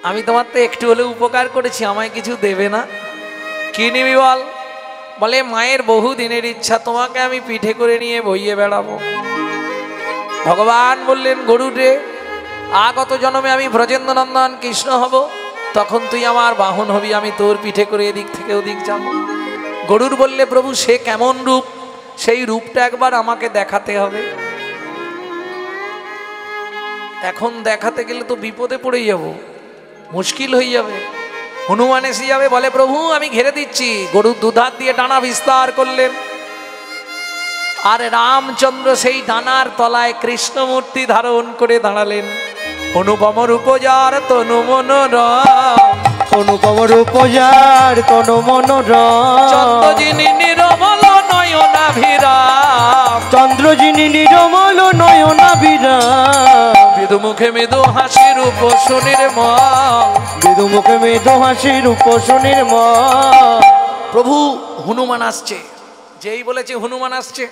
আমি তোমার তো একটু হলেও উপকার করেছি, আমায় কিছু দেবে না? কি নিবি বল? বলে মায়ের বহু দিনের ইচ্ছা, তোমাকে আমি পিঠে করে নিয়ে বইয়ে বেড়াবো। ভগবান বললেন গরুর রে, আগত জন্মে আমি ব্রজেন্দ্রনন্দন কৃষ্ণ হব, তখন তুই আমার বাহন হবি, আমি তোর পিঠে করে এদিক থেকে ওদিক যাব। গরুর বললে প্রভু সে কেমন রূপ, সেই রূপটা একবার আমাকে দেখাতে হবে। এখন দেখাতে গেলে তো বিপদে পড়ে যাব, মুশকিল হয়ে যাবে। হনুমান এসে যাবে, বলে প্রভু আমি ঘেরে দিচ্ছি। গরুর দুধার দিয়ে ডানা বিস্তার করলেন, আর রামচন্দ্র সেই ডানার তলায় কৃষ্ণমূর্তি ধারণ করে দাঁড়ালেন। অনুপম রূপজার তনু মনোরম, অনুপম রূপজার তনু মনোরম, চন্দ্রজিনী নিরমল নয়নাভিরাম, চন্দ্রজিনী নিরমল নয়নাভিরাম, মৃদু মুখে মৃদু হাসি রূপ সুনির্মল, মৃদু মুখে মৃদু হাসি রূপ সুনির্মল। প্রভু হনুমান আসছে, যেই বলেছে হনুমান আসছে,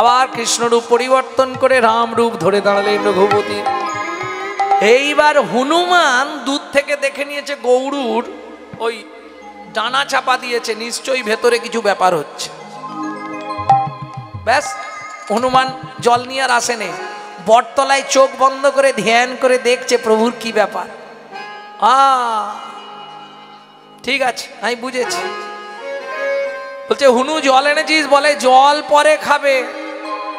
আবার কৃষ্ণরূপ পরিবর্তন করে রাম রূপ ধরে দাঁড়ালেন রঘুপতি। এইবার হনুমান দূর থেকে দেখে নিয়েছে গৌড়ুর ওই ডানা চাপা দিয়েছে, নিশ্চয়ই ভেতরে কিছু ব্যাপার হচ্ছে। ব্যাস, হনুমান জল নিয়ে আর আসেনি, বটতলায় চোখ বন্ধ করে ধ্যান করে দেখছে প্রভুর কি ব্যাপার। ঠিক আছে, আমি বুঝেছি। বলছে হুনু জল এনেছিস? বলে জল পরে খাবে।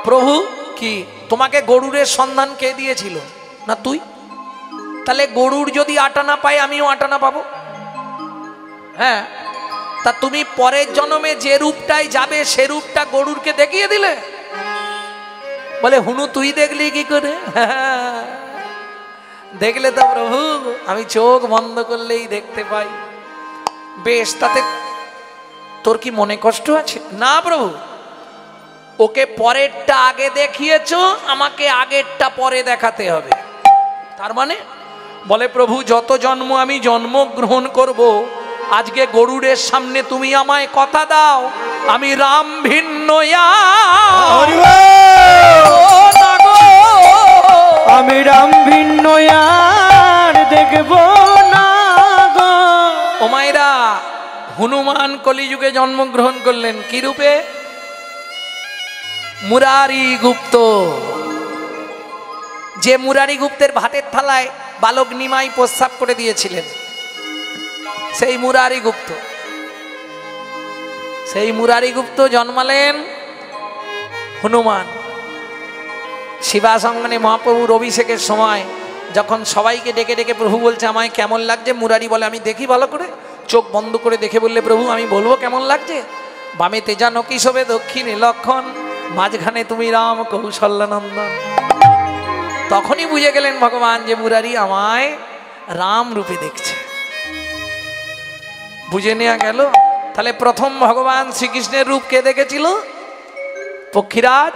প্রভু কি তোমাকে গরুরের সন্ধান কে দিয়েছিল? না তুই। তাহলে গরুর যদি আটানা পায় আমিও আটানা পাবো। হ্যাঁ, তা তুমি পরের জন্মে যে রূপটায় যাবে সে রূপটা গরুরকে দেখিয়ে দিলে। বলে হুনু তুই দেখলি কি করে? দেখলে তো প্রভু, আমি চোখ বন্ধ করলেই দেখতে পাই। বেশ, তাতে তোর কি মনে কষ্ট আছে? না প্রভু, ওকে পরেরটা আগে দেখিয়েছো, আমাকে আগেরটা পরে দেখাতে হবে। তার মানে? বলে প্রভু যত জন্ম আমি জন্মগ্রহণ করব, আজকে গরুরের সামনে তুমি আমায় কথা দাও, আমি রাম ভিন্ন আমি রাম ভিন্ন আর দেখব না গো। ও মায়েরা, হনুমান কলিযুগে জন্মগ্রহণ করলেন কি রূপে? মুরারি গুপ্ত। যে মুরারি গুপ্তের ভাতের থালায় বালক নিমাই প্রস্রাব করে দিয়েছিলেন, সেই মুরারি গুপ্ত। সেই মুরারি গুপ্ত জন্মালেন হনুমান। শিবাসঙ্গনে মহাপ্রভুর অভিষেকের সময় যখন সবাইকে ডেকে ডেকে প্রভু বলছে আমায় কেমন লাগছে, মুরারি বলে আমি দেখি ভালো করে। চোখ বন্ধ করে দেখে বললে প্রভু আমি বলবো কেমন লাগছে? বামে তেজানকি শোভে, দক্ষিণে লক্ষণ, মাঝখানে তুমি রাম কৌশল্যনন্দন। তখনই বুঝে গেলেন ভগবান যে মুরারি আমায় রাম রূপে দেখছে। বুঝে নেওয়া গেল। তাহলে প্রথম ভগবান শ্রীকৃষ্ণের রূপ কে দেখেছিল? পক্ষীরাজ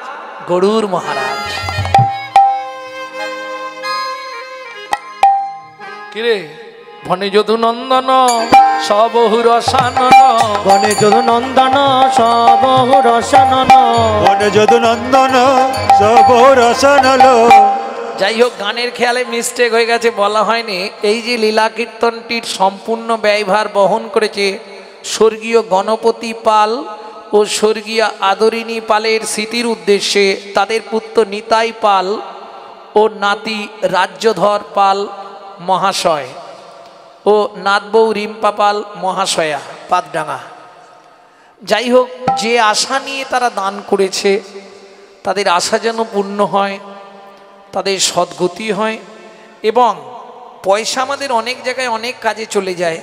গরুর মহারাজ। কিরে বনে যদু নন্দন সবহু রসানন, বনে যদু নন্দন সবহু রসানন, বনে যদু নন্দন সবহু রসানন। যাই হোক, গানের খেয়ালে মিস্টেক হয়ে গেছে, বলা হয়নি। এই যে লীলা কীর্তনটির সম্পূর্ণ ব্যয়ভার বহন করেছে স্বর্গীয় গণপতি পাল ও স্বর্গীয় আদরিণী পালের স্মৃতির উদ্দেশ্যে তাদের পুত্র নিতাই পাল ও নাতি রাজ্যধর পাল মহাশয় ও নাতবউ রিম্পা পাল মহাশয়া পাতডাঙ্গা। যাই হোক, যে আশা নিয়ে তারা দান করেছে তাদের আশা যেন পূর্ণ হয়, তাদের সদ্গতি হয়। এবং পয়সা আমাদের অনেক জায়গায় অনেক কাজে চলে যায়,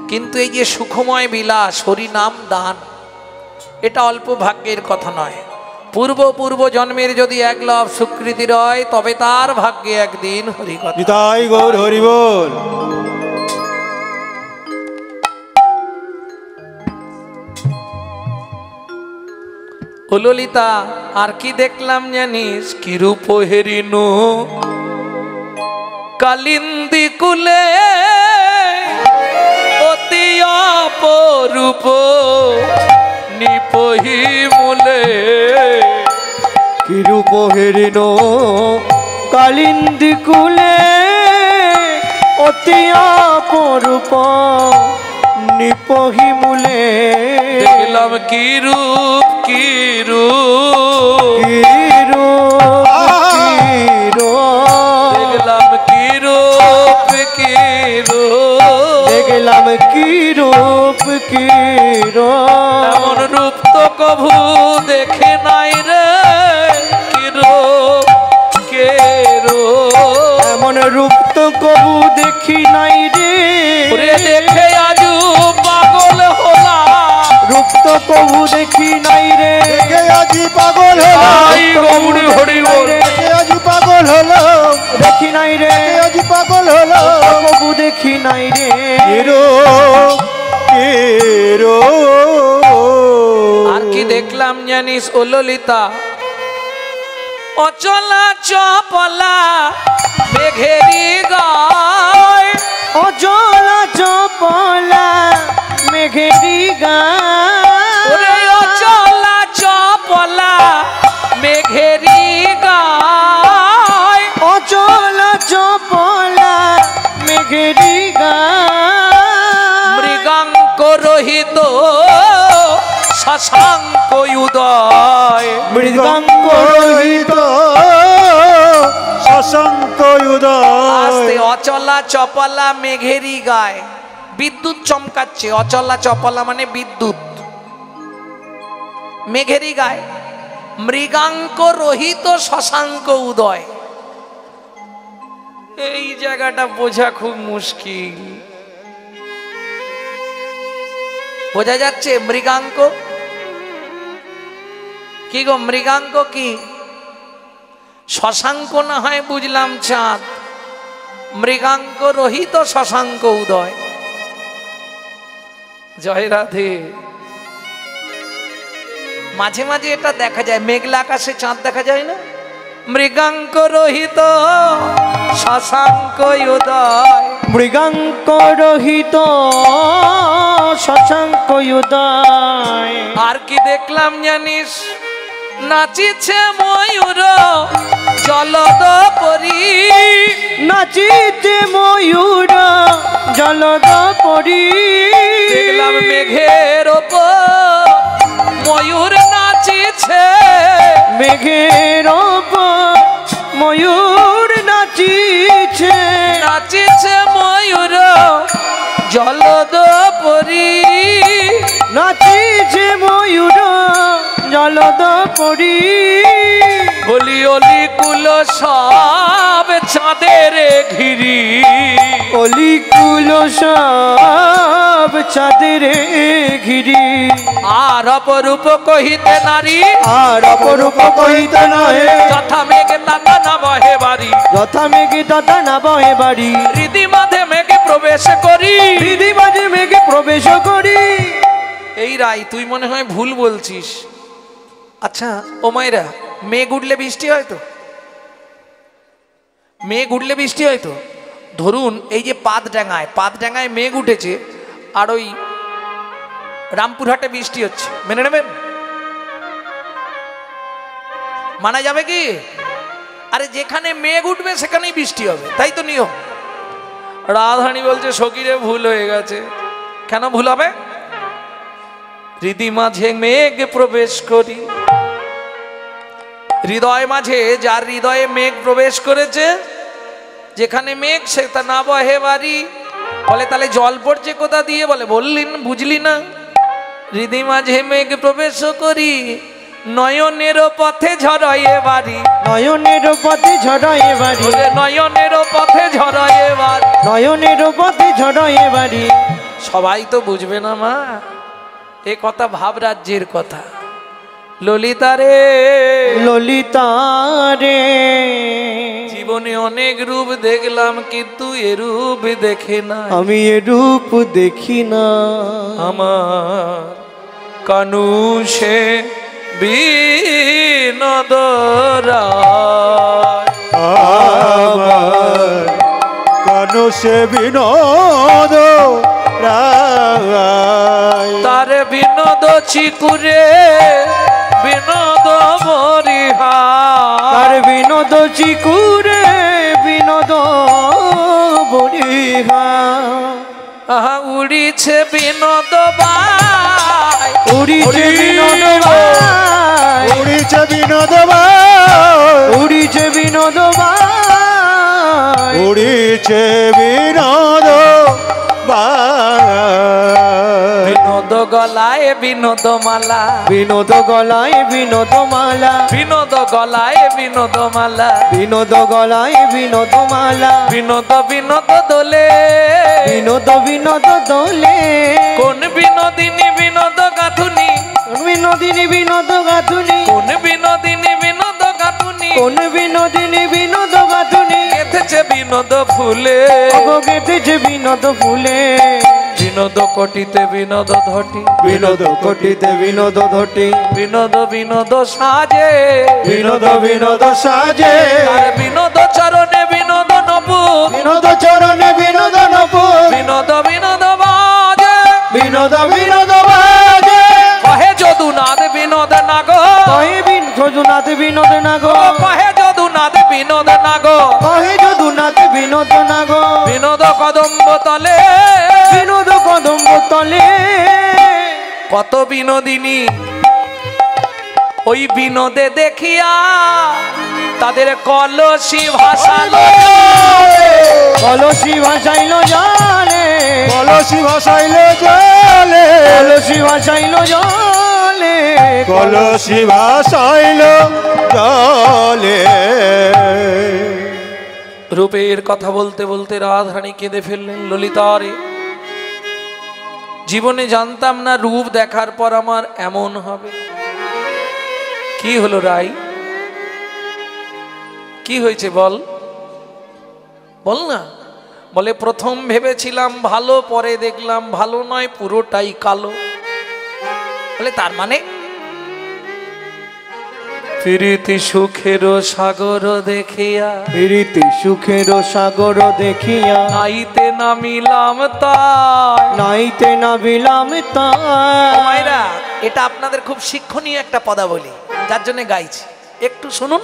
কিন্তু এই যে সুখময় বিলাস হরিনাম দান, এটা অল্প ভাগ্যের কথা নয়। পূর্ব জন্মের যদি এক লাভ স্বীকৃতি রয়, তবে তার ভাগ্যে একদিন হরিকথা। নিতাই গৌর হরি বল। ও ললিতা, আর কি দেখলাম জানিস? কি রূপ হেরিনু কালিন্দি কুলে, অতি অপরূপ নিপহি মূলে। কি রূপ হেরিন কালিন্দি কুলে, অতি অপরূপ নিপহি মূলে দেখলাম কি রূপ কি রূপ দেখলাম কি রূপ কি রূপ দেখলাম কি রূপ কি এমন রূপ তো কভু দেখে নাই রে কি রূপ কে রূপ এমন রূপ তো কবু দেখি নাই রে ওরে দেখে আজু পাগল হলাম রূপ তো কবু দেখি নাই রে দেখে আজি পাগল হলো আই গৌরী হরি বল দেখে আজি পাগল হলো দেখি নাই রে দেখে আজি পাগল হলো কবু দেখি নাই রে হিরো হিরো আর কি দেখলাম জানিস ও ললিতা অচলা চপলা মেঘেরি গায় অজলা চপলা মেঘেরি ওরে গায় অচলা চপলা মেঘেরি গায় অজলা চপলা মেঘেরি গায় মৃগাঙ্ক রহিত শশাঙ্ক উদয় মৃদঙ্গ রহিত শশাঙ্ক আস্তে উদয় অচলা চপলা মেঘেরি গায় বিদ্যুৎ চমকাচ্ছে অচলা চপলা মানে বিদ্যুৎ মেঘেরি গায় মৃগাঙ্ক রহিত শশাঙ্ক উদয় এই জায়গাটা বোঝা খুব মুশকিল বোঝা যাচ্ছে মৃগাঙ্ক কি গো মৃগাঙ্ক কি শশাঙ্ক না হয় বুঝলাম চাঁদ মৃগাঙ্ক রহিত শশাঙ্ক উদয় জয় রাধে মাঝে মাঝে এটা দেখা যায় মেঘলা আকাশে চাঁদ দেখা যায় না মৃগাঙ্ক রহিত শশাঙ্ক উদয় মৃগাঙ্ক রহিত শশাঙ্ক উদয় আর কি দেখলাম জানিস নাচিছে ময়ূর জলদ পরি নাচিতে ময়ূর জলদ পরি দেখলাম মেঘের ওপর ময়ূর নাচিছে মেঘের ওপর ময়ূর নাচিছে নাচিছে ময়ূর জলদ পরি নাচিছে ময়ূর জলদ পরি বলি অলি কুল সব চাঁদের ঘিরি অলিকুল সব চাঁদের ঘিরি আর অপরূপ কহিতে নারী আর অপরূপ কহিতে নহে যথা মেঘে তাতা না বহে বাড়ি যথা মেঘে তথা না বহে বাড়ি হৃদি মাঝে মেঘে প্রবেশ করি হৃদি মাঝে মেঘে প্রবেশ করি এই রাই তুই মনে হয় ভুল বলছিস আচ্ছা ও মায়েরা মেঘ উঠলে বৃষ্টি হয় তো মেঘ উঠলে বৃষ্টি হয় তো ধরুন এই যে পাতডাঙ্গায় মেঘ উঠেছে আর ওই রামপুরহাটে বৃষ্টি হচ্ছে মেনে নেবেন মানা যাবে কি আরে যেখানে মেঘ উঠবে সেখানেই বৃষ্টি হবে তাই তো নিয়ম রাধারানী বলছে সকিরে ভুল হয়ে গেছে কেন ভুল হবে হৃদি মাঝে মেঘ প্রবেশ করি হৃদয় মাঝে যার হৃদয়ে মেঘ প্রবেশ করেছে যেখানে মেঘ সে তা না বহে বাড়ি বলে তাহলে জল পড়ছে কোথা দিয়ে বলে বললি না বুঝলি না হৃদি মাঝে মেঘ প্রবেশ করি নয়নের পথে ঝরাইয়ে বাড়ি নয়নের পথে ঝড়ায় বাড়ি বলে নয়নের পথে ঝরাইয়ে বাড়ি নয়নের পথে ঝড়ায় বাড়ি সবাই তো বুঝবে না মা এ কথা ভাব রাজ্যের কথা ললিতা রে ললিতা রে জীবনে অনেক রূপ দেখলাম কিন্তু এ রূপ দেখে না আমি এ রূপ দেখি না আমার কানুষে বিনোদরা আমার কানুষ সে বিনোদ রায়। তার বিনোদ চিকুরে বিনোদ বরিহার, তার বিনোদ চিকুরে বিনোদ বরিহার। আহা উড়িছে বিনোদ বাই, উড়িছে বিনোদ বাই, উড়িছে বিনোদ বাই, উড়িছে বিনোদ বাই, উড়িছে বিনোদ বাই। বিনোদ গলায় বিনোদ মালা, বিনোদ গলায় বিনোদ মালা, বিনোদ গলায় বিনোদ মালা, বিনোদ গলায় বিনোদ মালা, বিনোদ বিনোদ দোলে, বিনোদ বিনোদ দোলে। কোন বিনোদিনী বিনোদ গাথুনি, বিনোদিনী বিনোদ গাথুনি, কোন বিনোদিনী বিনোদ গাথুনি, কোন বিনোদিনী বিনোদ গাথুনি, গেথেছে বিনোদ ফুলে, অগো গেথেছে বিনোদ ফুলে। বিনোদ কোটিতে বিনোদ ধটি, বিনোদ কোটিতে বিনোদ ধটি, বিনোদ বিনোদ সাজে, বিনোদ বিনোদ সাজে। আর বিনোদ চরণে বিনোদ নবু, বিনোদ চরণে বিনোদ নপুর, বিনোদ বিনোদ বাজে, বিনোদ বিনোদ বাজে। কহে যদুনাথ বিনোদ নাগো, কহে বিন যদুনাথ বিনোদ নাগো, কহে যদুনাথ বিনোদ নাগো, কহে যদুনাথ বিনোদ নাগো। বিনোদ কদম্ব তলে বিনোদ কদম্ব তলে কত বিনোদিনী ওই বিনোদে দেখিয়া তাদের কলসি ভাষালো, কলসি ভাসাইল জলে, কলসি ভাসাইল জলে, কলসি ভাসাইল জলে, কলসি ভাসাইল জলে। রূপের কথা বলতে বলতে রাধারানী কেঁদে ফেললেন। ললিতারে, জীবনে জানতাম না রূপ দেখার পর আমার এমন হবে। কি হলো রাই, কি হয়েছে বল, বল না। বলে প্রথম ভেবেছিলাম ভালো, পরে দেখলাম ভালো নয়, পুরোটাই কালো। বলে তার মানে প্রীতি সুখের সাগর দেখিয়া, প্রীতি সুখের সাগর দেখিয়া, নাইতে নামিলাম তাই, নাইতে নাবিলাম তাই। মায়েরা, এটা আপনাদের খুব শিক্ষণীয় একটা পদাবলী, যার জন্য গাইছি, একটু শুনুন,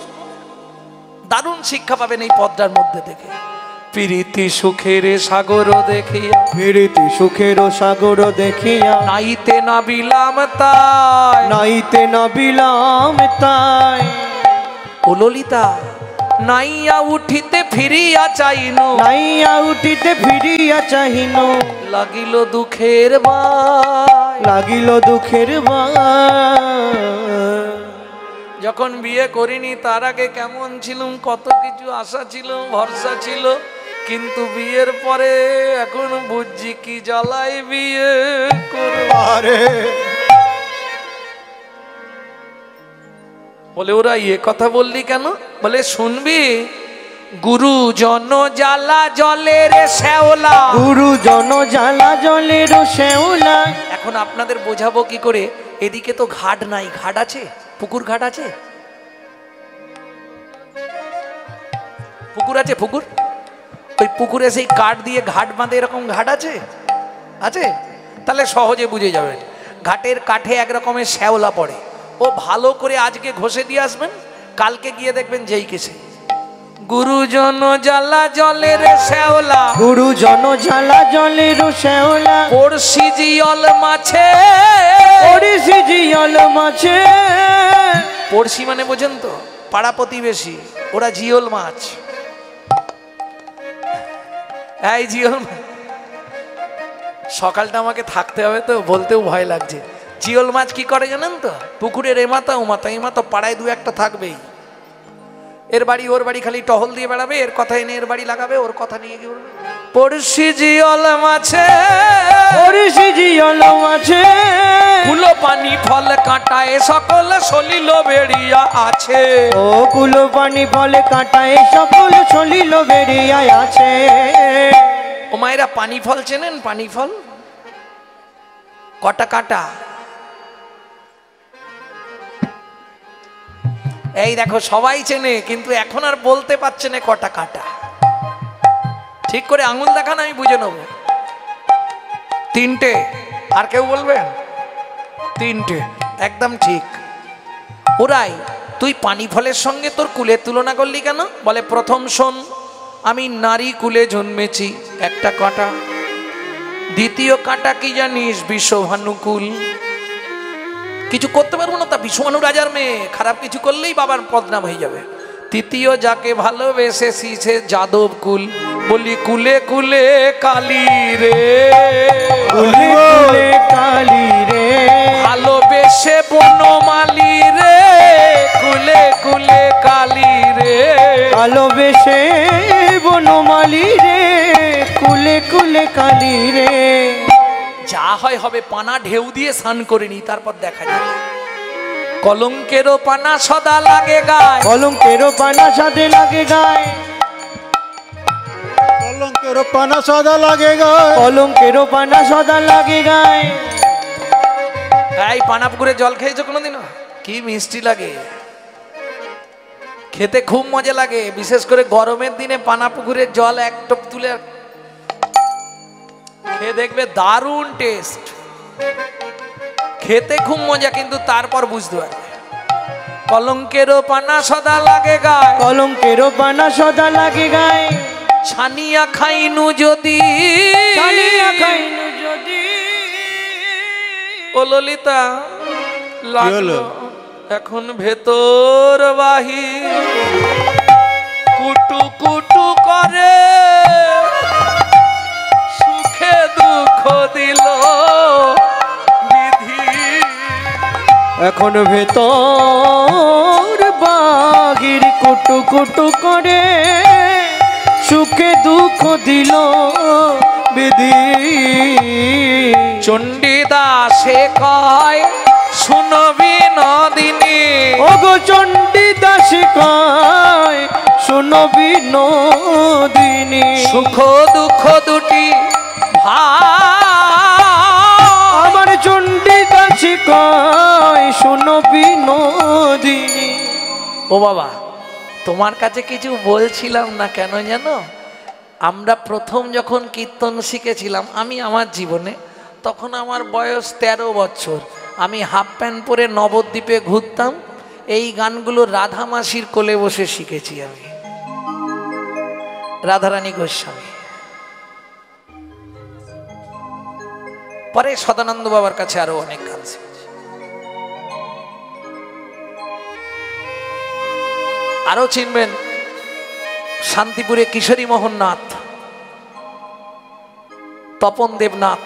দারুণ শিক্ষা পাবেন এই পদটার মধ্যে থেকে। প্রীতি সুখের সাগর দেখিয়া, প্রীতি সুখের সাগর দেখিয়া, নাইতে নাবিলাম তাই। নাইতে নাবিলাম তাই। ও ললিতা, নাইয়া উঠিতে ফিরিয়া চাইনু, নাইয়া উঠিতে ফিরিয়া চাহিন, লাগিল দুঃখের বাই। লাগিল দুঃখের বাই। যখন বিয়ে করিনি তার আগে কেমন ছিলাম, কত কিছু আশা ছিল, ভরসা ছিল, কিন্তু বিয়ের পরে এখন বুঝছি কি জ্বালাই বিয়ে করব। আরে বলে ওরা এ কথা বললি কেন? বলে শুনবি, গুরুজন জ্বালা জলের শ্যাওলা, গুরুজন জ্বালা জলের শ্যাওলা। এখন আপনাদের বোঝাবো কি করে, এদিকে তো ঘাট নাই, ঘাট আছে, পুকুর ঘাট আছে, পুকুর আছে, পুকুর, ওই পুকুরে সেই কাঠ দিয়ে ঘাট বাঁধে, এরকম ঘাট আছে, আছে? তাহলে সহজে বুঝে যাবেন, ঘাটের কাঠে এক রকমের শ্যাওলা পড়ে, ও ভালো করে আজকে ঘষে দিয়ে আসবেন, কালকে গিয়ে দেখবেন যেই কেসে। গুরুজন জ্বালা জলের শ্যাওলা, গুরুজন জ্বালা জলের শ্যাওলা, পড়শি জিয়ল মাছে, পড়শি জিয়ল মাছে। পড়শি মানে বোঝেন তো, পাড়া প্রতিবেশী, ওরা জিওল মাছ। এই জিওল মাছ, সকালটা আমাকে থাকতে হবে তো, বলতেও ভয় লাগছে। জিওল মাছ কি করে জানেন তো, পুকুরের এমাতা ওমাতা, এমাতা পাড়ায় দু একটা থাকবেই, এর বাড়ি ওর বাড়ি খালি টহল দিয়ে বেড়াবে, এর কথা এনে এর বাড়ি লাগাবে, ওর কথা নিয়ে গিয়ে উঠবে। পড়শি জিওল মাছে, পড়শি জিয়ল মাছে, কুলো পানি ফল কাঁটায় সকল সলিল বেরিয়া আছে। ও কুলো পানি ফলে কাঁটায় সকল সলিল বেরিয়া আছে। ও মায়েরা, পানি ফল চেনেন? পানি ফল কটা কাঁটা? এই দেখো সবাই চেনে, কিন্তু এখন আর বলতে পারছে না কটা কাঁটা। ঠিক করে আঙুল দেখান, আমি বুঝে নেব। তিনটে, আর কেউ বলবেন? তিনটে, একদম ঠিক। ওরাই, তুই পানি ফলের সঙ্গে তোর কুলের তুলনা করলি কেন? বলে প্রথম শোন, আমি নারী কুলে জন্মেছি, একটা কাঁটা। দ্বিতীয় কাঁটা কি জানিস? বিষভানুকুল। কিছু করতে পারবো না, তা বিষভানু রাজার মেয়ে, খারাপ কিছু করলেই বাবার বদনাম হয়ে যাবে। তৃতীয়, যাকে ভালোবেসেছি সে যাদব কুল। বলি কুলে কুলে কালী রে, কুলে কুলে কালী রে, ভালোবেসে বনমালী রে, কুলে কুলে কালী রে, ভালোবেসে বনমালী রে, কুলে কুলে কালী রে। যা হয় হবে, পানা ঢেউ দিয়ে স্নান করে নি, তারপর দেখা যাবে। কলঙ্কেরও পানা সদা লাগে গায়, কলঙ্কেরও পানা সাথে লাগে গায়, কলঙ্কের পানা সদা লাগে গায়, কলঙ্কেরও পানা সদা লাগে গায়। এই পানা পুকুরে জল খেয়েছো কোনোদিনও? কি মিষ্টি লাগে, খেতে খুব মজা লাগে। বিশেষ করে গরমের দিনে পানা পুকুরের জল এক টোপ তুলে খেয়ে দেখবে, দারুণ টেস্ট, খেতে খুব মজা। কিন্তু তারপর বুঝতে পারবে, কলঙ্কেরও পানা সদা লাগে গায়, কলঙ্কেরও পানা সদা লাগে গায়। ছানিয়া খাইনু যদি, ছানিয়া খাইনু যদি। ও ললিতা, হলো? লাগলো এখন ভেতর বাহির কুটু কুটু করে, সুখে দুঃখ দিল বিধি। এখন ভেতর বাহির কুটু কুটু করে, সুখে দুঃখ দিল বিধি। চণ্ডীদাসে কয় শুনবি নদিনী, ওগো চণ্ডীদাস কয় শুনবি নদিনী। সুখ দুঃখ দুটি ভাই, আমার চণ্ডীদাস কয় শুনবি নদিনী। ও বাবা, তোমার কাছে কিছু বলছিলাম না কেন জানো? আমরা প্রথম যখন কীর্তন শিখেছিলাম, আমি আমার জীবনে, তখন আমার বয়স 13 বছর। আমি হাফ প্যান্ট পরে নবদ্বীপে ঘুরতাম। এই গানগুলো রাধা মাসির কোলে বসে শিখেছি আমি, রাধারানী গোস্বামী। পরে সদানন্দ বাবার কাছে আরো অনেক গান শিখেছি। আরো চিনবেন শান্তিপুরে কিশোরী মোহন নাথ, তপন দেবনাথ।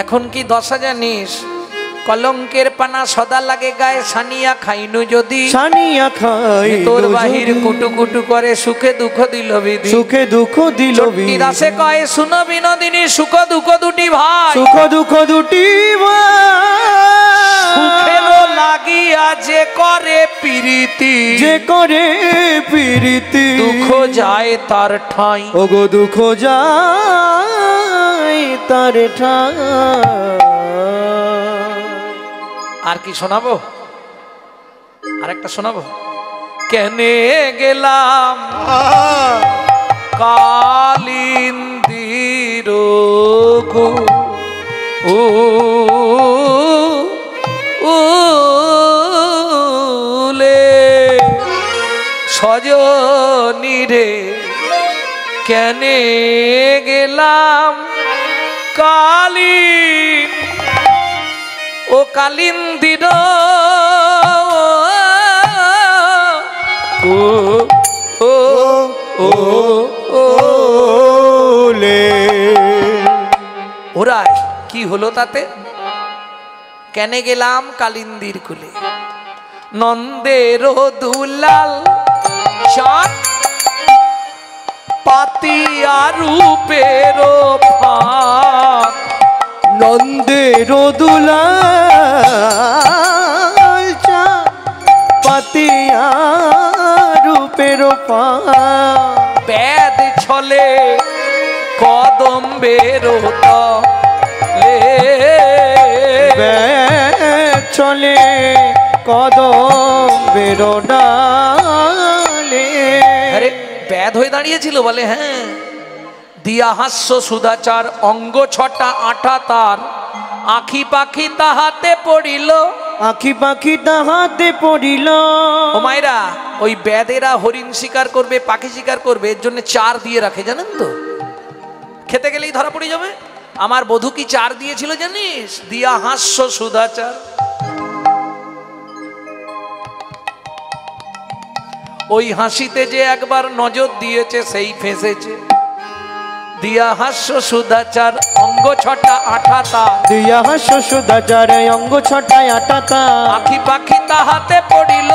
এখন কি 10,000 নিস? কলঙ্কের পানা সদা লাগে গায়ে, সানিয়া খাইনু যদি, সানিয়া খাই তোর বাহির কুটু কুটু করে, সুখে দুঃখ দিল বিধি। সুখে দুঃখ দিল বিধি। দাসে কয় শুনো বিনোদিনী, সুখ দুঃখ দুটি ভাই, সুখ দুঃখ দুটি সুখেরও লাগিয়া যে করে প্রীতি, যে করে প্রীতি। দুঃখ যায় তার ঠাঁই, ওগো দুঃখ যায় তার ঠাঁই। আর কি শোনাবো? আর একটা শোনাবো। কেনে গেলাম কালিন্দির গো, ও উলে সজনী রে, কেনে গেলাম কালী, ও কালিন্দির ও ও ও ও ওরাই কি হলো তাতে? কেনে গেলাম কালিন্দির কুলে, নন্দের দুলাল চাঁদ পাতিয়া রূপের ফাঁক, নন্দের দুলাল চাঁদ পাতিয়া রূপের পাক, বেদ ছলে কদম্বের তলে, চলে কদম বেরোডালে। আরে ব্যাধ হয়ে দাঁড়িয়েছিল বলে হ্যাঁ। দিয়া হাস্য সুধাচার অঙ্গ ছটা আঠা তার, আখি পাখি তাহাতে পড়িল। আখি পাখি তাহাতে পড়িল। ও মায়েরা, ওই ব্যাধেরা হরিণ শিকার করবে, পাখি শিকার করবে, এর জন্য চার দিয়ে রাখে জানেন তো। খেতে গেলেই ধরা পড়ে যাবে। আমার বধূ কি চার দিয়েছিল জানিস? দিয়া হাস্য সুধাচার। ওই হাসিতে যে একবার নজর দিয়েছে সেই ফেঁসেছে। দিয়া হাস্য সুধাচার অঙ্গ ছটা আঠা তার, দিয়া হাস্য সুধাচার অঙ্গ ছটায় আটা তার। আখি পাখি তাহাতে পড়িল।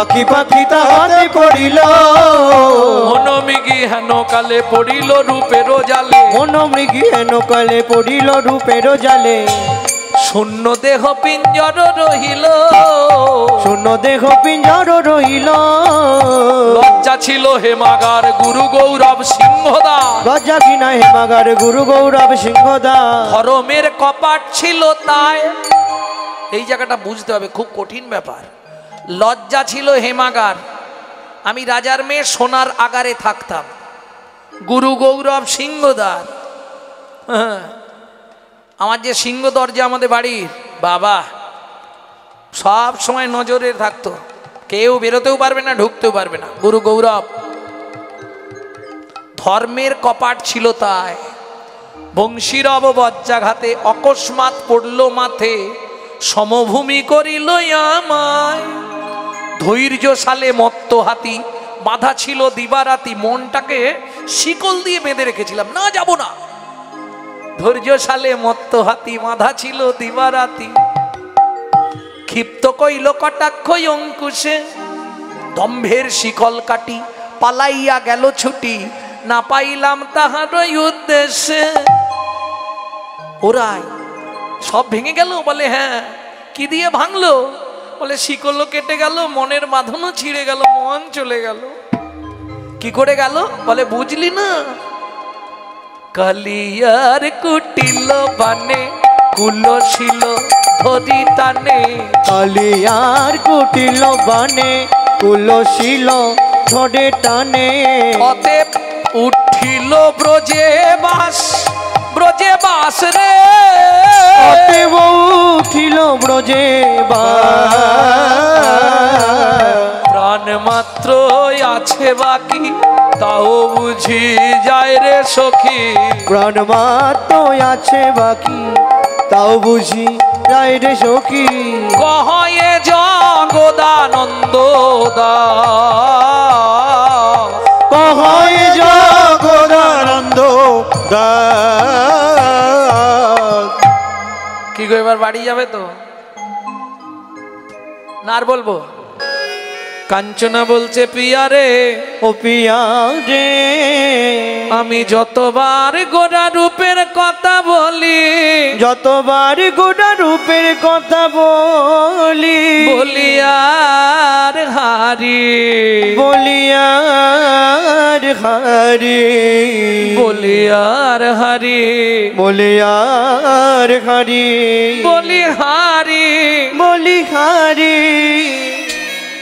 আখি পাখি তাহাতে পড়িল। মনোমৃগী হেন কালে পড়িল রূপের জালে। মনোমৃগী হেন কালে পড়িল রূপের জালে। শূন্য দেহ পিঞ্জর রহিল। শূন্য দেহ পিঞ্জর রহিল। লজ্জা ছিল হেমাগার গুরু গৌরব সিংহদা। লজ্জা কিনা হেমাগার গুরু গৌরব সিংহদা। ধর্মের কপাট ছিল তাই। এই জায়গাটা বুঝতে হবে, খুব কঠিন ব্যাপার। লজ্জা ছিল হেমাগার। আমি রাজার মেয়ে সোনার আগারে থাকতাম, গুরু গৌরব সিংহদার। হ্যাঁ, আমার যে সিংহ দরজা আমাদের বাড়ির, বাবা সব সময় নজরে থাকতো, কেউ বেরোতেও পারবে না, ঢুকতেও পারবে না। গুরু গৌরব ধর্মের কপাট ছিল তাই। বংশীরব বজ্রাঘাতে অকস্মাৎ পড়ল মাথে, সমভূমি করিল আমায়। ধৈর্য সালে মত্ত হাতি বাধা ছিল দিবারাতি, মনটাকে শিকল দিয়ে বেঁধে রেখেছিলাম, না যাব না। ধৈর্য সালে মত্ত হাতি বাঁধা ছিল দিবারাতি। ক্ষিপ্ত কইল কটাক্ষ অঙ্কুশে, দম্ভের শিকল কাটি পালাইয়া গেল ছুটি, না পাইলাম তাহার উদ্দেশ্যে। ওরাই সব ভেঙে গেল বলে হ্যাঁ। কি দিয়ে ভাঙলো? বলে শিকলও কেটে গেল, মনের বাঁধনও ছিঁড়ে গেল, মন চলে গেল। কি করে গেল? বলে বুঝলি না? কালিয়ার কুটিল বানে কুলশিল ধরি টানে। কালিয়ার কুটিল বানে কুলশিল ধরে টানে। অতএব উঠিল ব্রজে বাস, ব্রজে বাস রে। অতএব উঠিল ব্রজে বাস। প্রাণ মাত্র আছে বাকি তাও বুঝি যায় রে সখী। প্রাণ মাত্র আছে বাকি তাও বুঝি যায় রে সখী। কহয়ে জগদানন্দ দাস। কহয়ে জগদানন্দ দাস। কি গো এবার বাড়ি যাবে তো না? আর বলবো? কাঞ্চনা বলছে পিয়া রে, ও পিয়া রে, আমি যতবার গোরা রূপের কথা বলি, যতবার গোরা রূপের কথা বলি, বলিয়ার হারি, বলিয়ার হারি, বলিয়ার হারি, বলিয়ার হারি, বলি হারি, বলি হারি।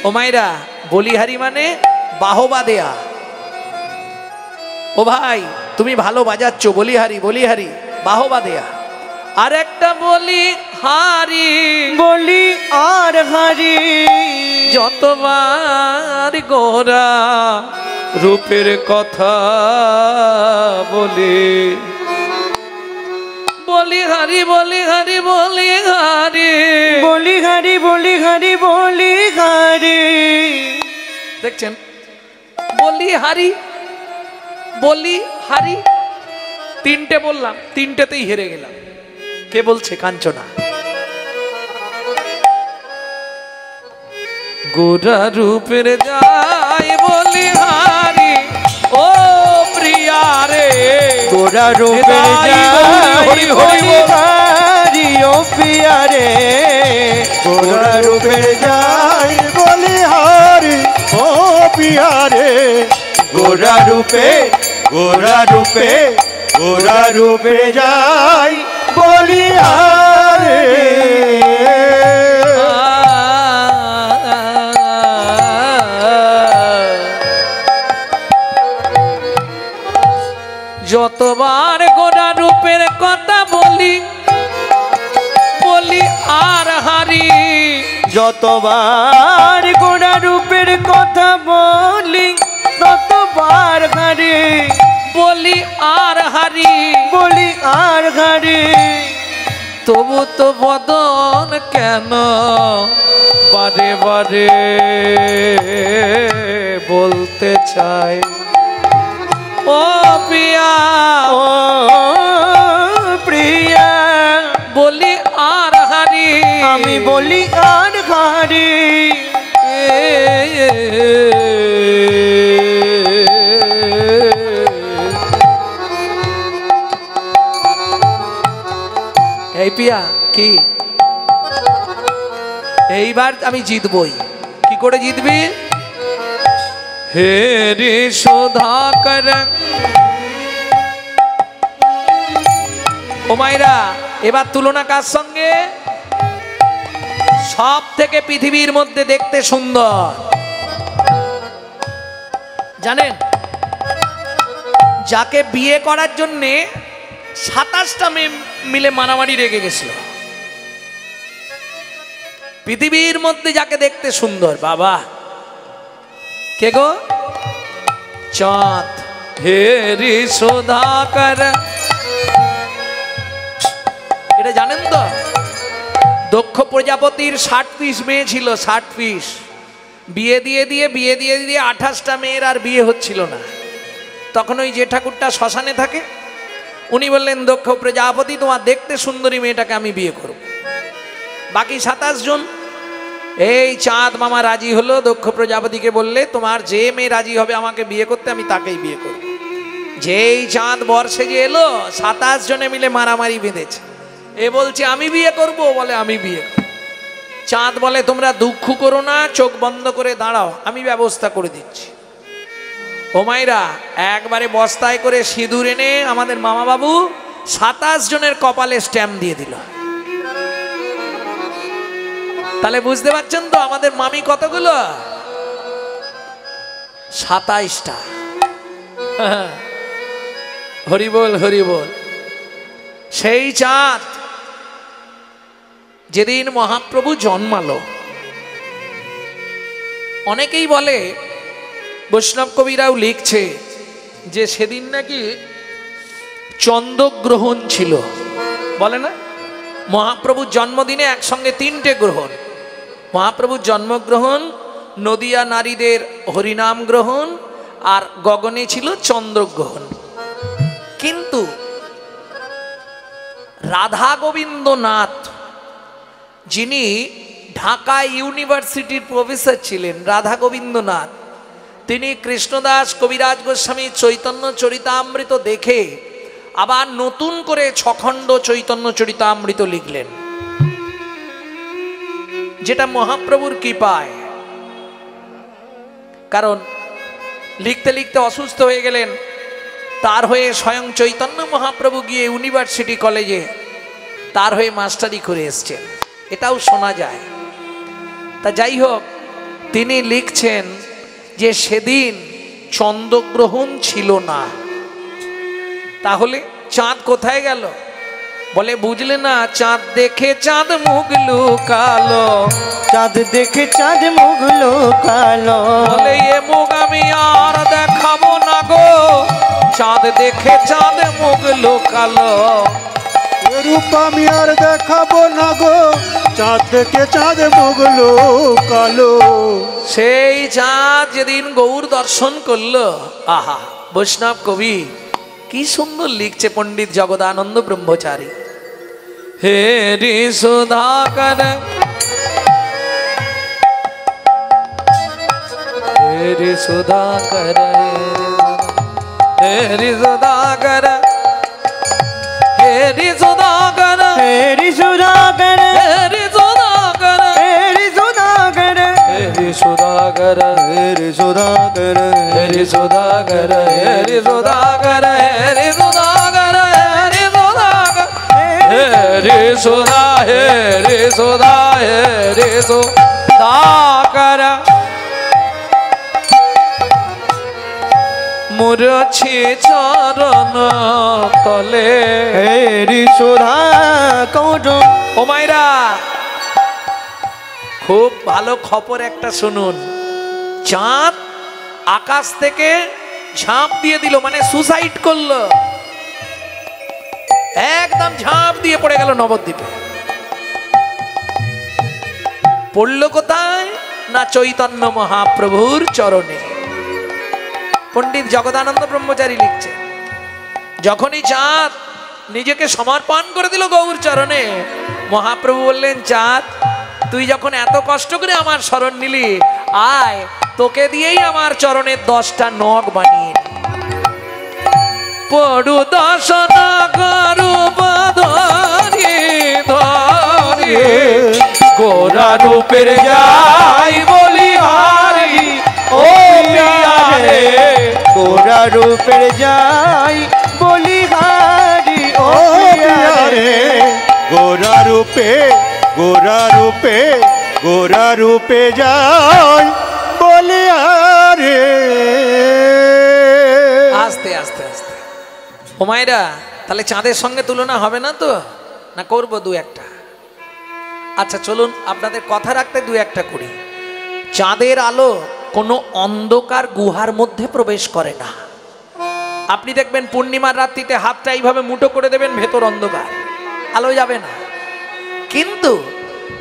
ও মাইরা, বলিহারি মানে বাহবা দেয়া। ও ভাই তুমি ভালো বাজাচ্ছ, বলিহারি, বলিহারি বাহবা দেয়া। আর একটা বলি হারি, বলি আর হারি। যতবার গোরা রূপের কথা বলে, বলি হারি, বলি হারি, বলি হারি, বলি হারি, বলি হারি, বলি হারি। দেখছেন, বলি হারি, বলি হারি, তিনটে বললাম, তিনটেতেই হেরে গেলাম। কে বলছে? কাঞ্চনা। গোরা রূপের যাই বলি হারি, ও প্রিয়া রে, গোরা রূপের যাই বলি হারি, ও প্রিয়া রে, গোরা রূপের যাই বলি হারি, ও পিয়া রে। গোরা রূপে, গোরা রূপে, গোরা রূপে যাই বলি হারি। যতবার গোড়া রূপের কথা বলি ততবার হারি, বলি আর হারি, বলি আর হারি। তবু তো বদন কেন বারে বারে বলতে চাই, ও প্রিয়া, ও প্রিয়া, বলি আর হারি, আমি বলি আর হারি। এই পিয়া কি এইবার আমি জিতবই। কি করে জিতবি? হে রে সুধাকর। ও মাইরা, এবার তুলনা কার সঙ্গে? সব থেকে পৃথিবীর মধ্যে দেখতে সুন্দর জানেন, যাকে বিয়ে করার জন্যে 27টা মেয়ে মিলে মারামারি রেগে গেছিল। পৃথিবীর মধ্যে যাকে দেখতে সুন্দর, বাবা কে গো? চাঁদ। হে রে সুধাকর। এটা জানেন তো, দক্ষ প্রজাপতির 60 পিস মেয়ে ছিল, 60 পিস। বিয়ে দিয়ে দিয়ে 28টা মেয়ের আর বিয়ে হচ্ছিল না। তখন ওই যে ঠাকুরটা শ্মশানে থাকে, উনি বললেন, দক্ষ প্রজাপতি, তোমার দেখতে সুন্দরী মেয়েটাকে আমি বিয়ে করব। বাকি 27 জন। এই চাঁদ মামা রাজি হলো, দক্ষ প্রজাপতিকে বললে, তোমার যে মেয়ে রাজি হবে আমাকে বিয়ে করতে, আমি তাকেই বিয়ে করব। যেই চাঁদ বর্ষে যে এলো, 27 জনে মিলে মারামারি বেঁধেছে। এ বলছে আমি বিয়ে করব, বলে আমি বিয়ে করব। চাঁদ বলে, তোমরা দুঃখ করো না, চোখ বন্ধ করে দাঁড়াও, আমি ব্যবস্থা করে দিচ্ছি। ও মাইরা, একবারে বস্তায় করে সিঁদুর এনে আমাদের মামা বাবু 27 জনের কপালে স্ট্যাম্প দিয়ে দিল। তাহলে বুঝতে পারছেন তো আমাদের মামি কতগুলো? 27টা। হরি বল, হরি বল। সেই চাঁদ যেদিন মহাপ্রভু জন্মালো, অনেকেই বলে, বৈষ্ণব কবিরাও লিখছে যে সেদিন নাকি চন্দ্রগ্রহণ ছিল। বলে না, মহাপ্রভুর জন্মদিনে একসঙ্গে 3টে গ্রহণ। মহাপ্রভুর জন্মগ্রহণ, নদিয়া নারীদের হরিনাম গ্রহণ, আর গগনে ছিল চন্দ্রগ্রহণ। কিন্তু রাধা গোবিন্দনাথ, যিনি ঢাকা ইউনিভার্সিটির প্রফেসর ছিলেন, রাধা গোবিন্দনাথ, তিনি কৃষ্ণদাস কবিরাজ গোস্বামী চৈতন্য চরিতামৃত দেখে আবার নতুন করে 6 খণ্ড চৈতন্য চরিতামৃত লিখলেন, যেটা মহাপ্রভুর কৃপায়। কারণ লিখতে লিখতে অসুস্থ হয়ে গেলেন, তার হয়ে স্বয়ং চৈতন্য মহাপ্রভু গিয়ে ইউনিভার্সিটি কলেজে তার হয়ে মাস্টারি করে এসছেন, এটাও শোনা যায়। তা যাই হোক, তিনি লিখছেন যে সেদিন চন্দ্রগ্রহণ ছিল না। তাহলে চাঁদ কোথায় গেল? বলে, বুঝলে না, চাঁদ দেখে চাঁদ মুখ লুকালো, চাঁদ দেখে চাঁদ মুখ লুকালো। বলে, এ মুখ আমি আর দেখাবো না গো, চাঁদ দেখে চাঁদ মুখ লুকালো। রূপ আমি আর দেখাবো না গো, চাঁদ দেখে চাঁদ মুখ লুকালো। সেই চাঁদ যেদিন গৌর দর্শন করলো, আহা, বৈষ্ণব কবি কি সুন্দর লিখছে পণ্ডিত জগদানন্দ ব্রহ্মচারী। হে রে সুধাকর, হে রে সুধাকর, হে রে সুধাকর, হে রে সুধাকর, হেরি সুধাকর, হে রে সুধাকর, হেরি সুধাকর, হে রে সুধাকর, হেরি সুধাকর, হেরি সুধাকর, হেরি সুধাকর, হেরি সুধাকর, হেরি সুধাকর, হেরি সুধা, হেরি সুধা, হেরি সুধাকর। মুরছি চরণ তলে, হেরি সুধাকর। ও মাইরা, খুব ভালো খবর একটা শুনুন, চাঁদ আকাশ থেকে ঝাঁপ দিয়ে দিল, মানে সুসাইড করলো, একদম ঝাঁপ দিয়ে পড়ে গেল নবদ্বীপে। পড়লো কোথায় না চৈতন্য মহাপ্রভুর চরণে। পণ্ডিত জগদানন্দ ব্রহ্মচারী লিখছে, যখনই চাঁদ নিজেকে সমর্পণ করে দিল গৌর চরণে, মহাপ্রভু বললেন, চাঁদ তুই যখন এত কষ্ট করে আমার শরণ নিলি, আয় তোকে দিয়েই আমার চরণের 10টা নখ বানিয়ে নি। পড়ু দর্শন করু ধরে ধরে গোরা রূপের যাই বলি হারি, ও প্রিয়ারে গোরা রূপের যাই বলি হারি, ও প্রিয়ারে গোরা রূপে গোরা রূপে গোরা রূপে যাই বলিয়ারে। আস্তে আস্তে আস্তে ও মায়েরা, তাহলে চাঁদের সঙ্গে তুলনা হবে না তো, না করবো দু একটা? আচ্ছা চলুন আপনাদের কথা রাখতে দু একটা করি। চাঁদের আলো কোনো অন্ধকার গুহার মধ্যে প্রবেশ করে না। আপনি দেখবেন পূর্ণিমার রাত্রিতে হাতটা এইভাবে মুঠো করে দেবেন, ভেতর অন্ধকার, আলো যাবে না। কিন্তু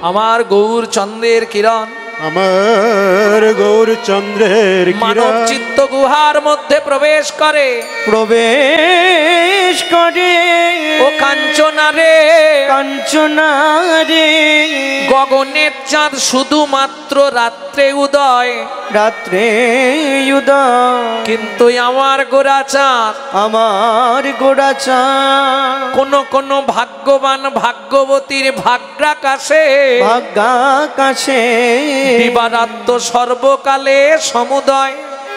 আমার গৌর চন্দ্রের কিরণ, আমার গৌরচন্দ্রের মানব চিত্ত গুহার মধ্যে প্রবেশ করে, প্রবেশ করে ও কাঞ্চনা রে কাঞ্চনা রে, গগনের চাঁদ শুধুমাত্র রাত্রে উদয়, রাত্রে উদয়, কিন্তু আমার গোরা চাঁদ, আমার গোরা চাঁদ কোন কোন ভাগ্যবান ভাগ্যবতীর ভাগ্যাকাশে ভাগ্যাকাশে দিবারাত্র সর্বকালে সমুদয়,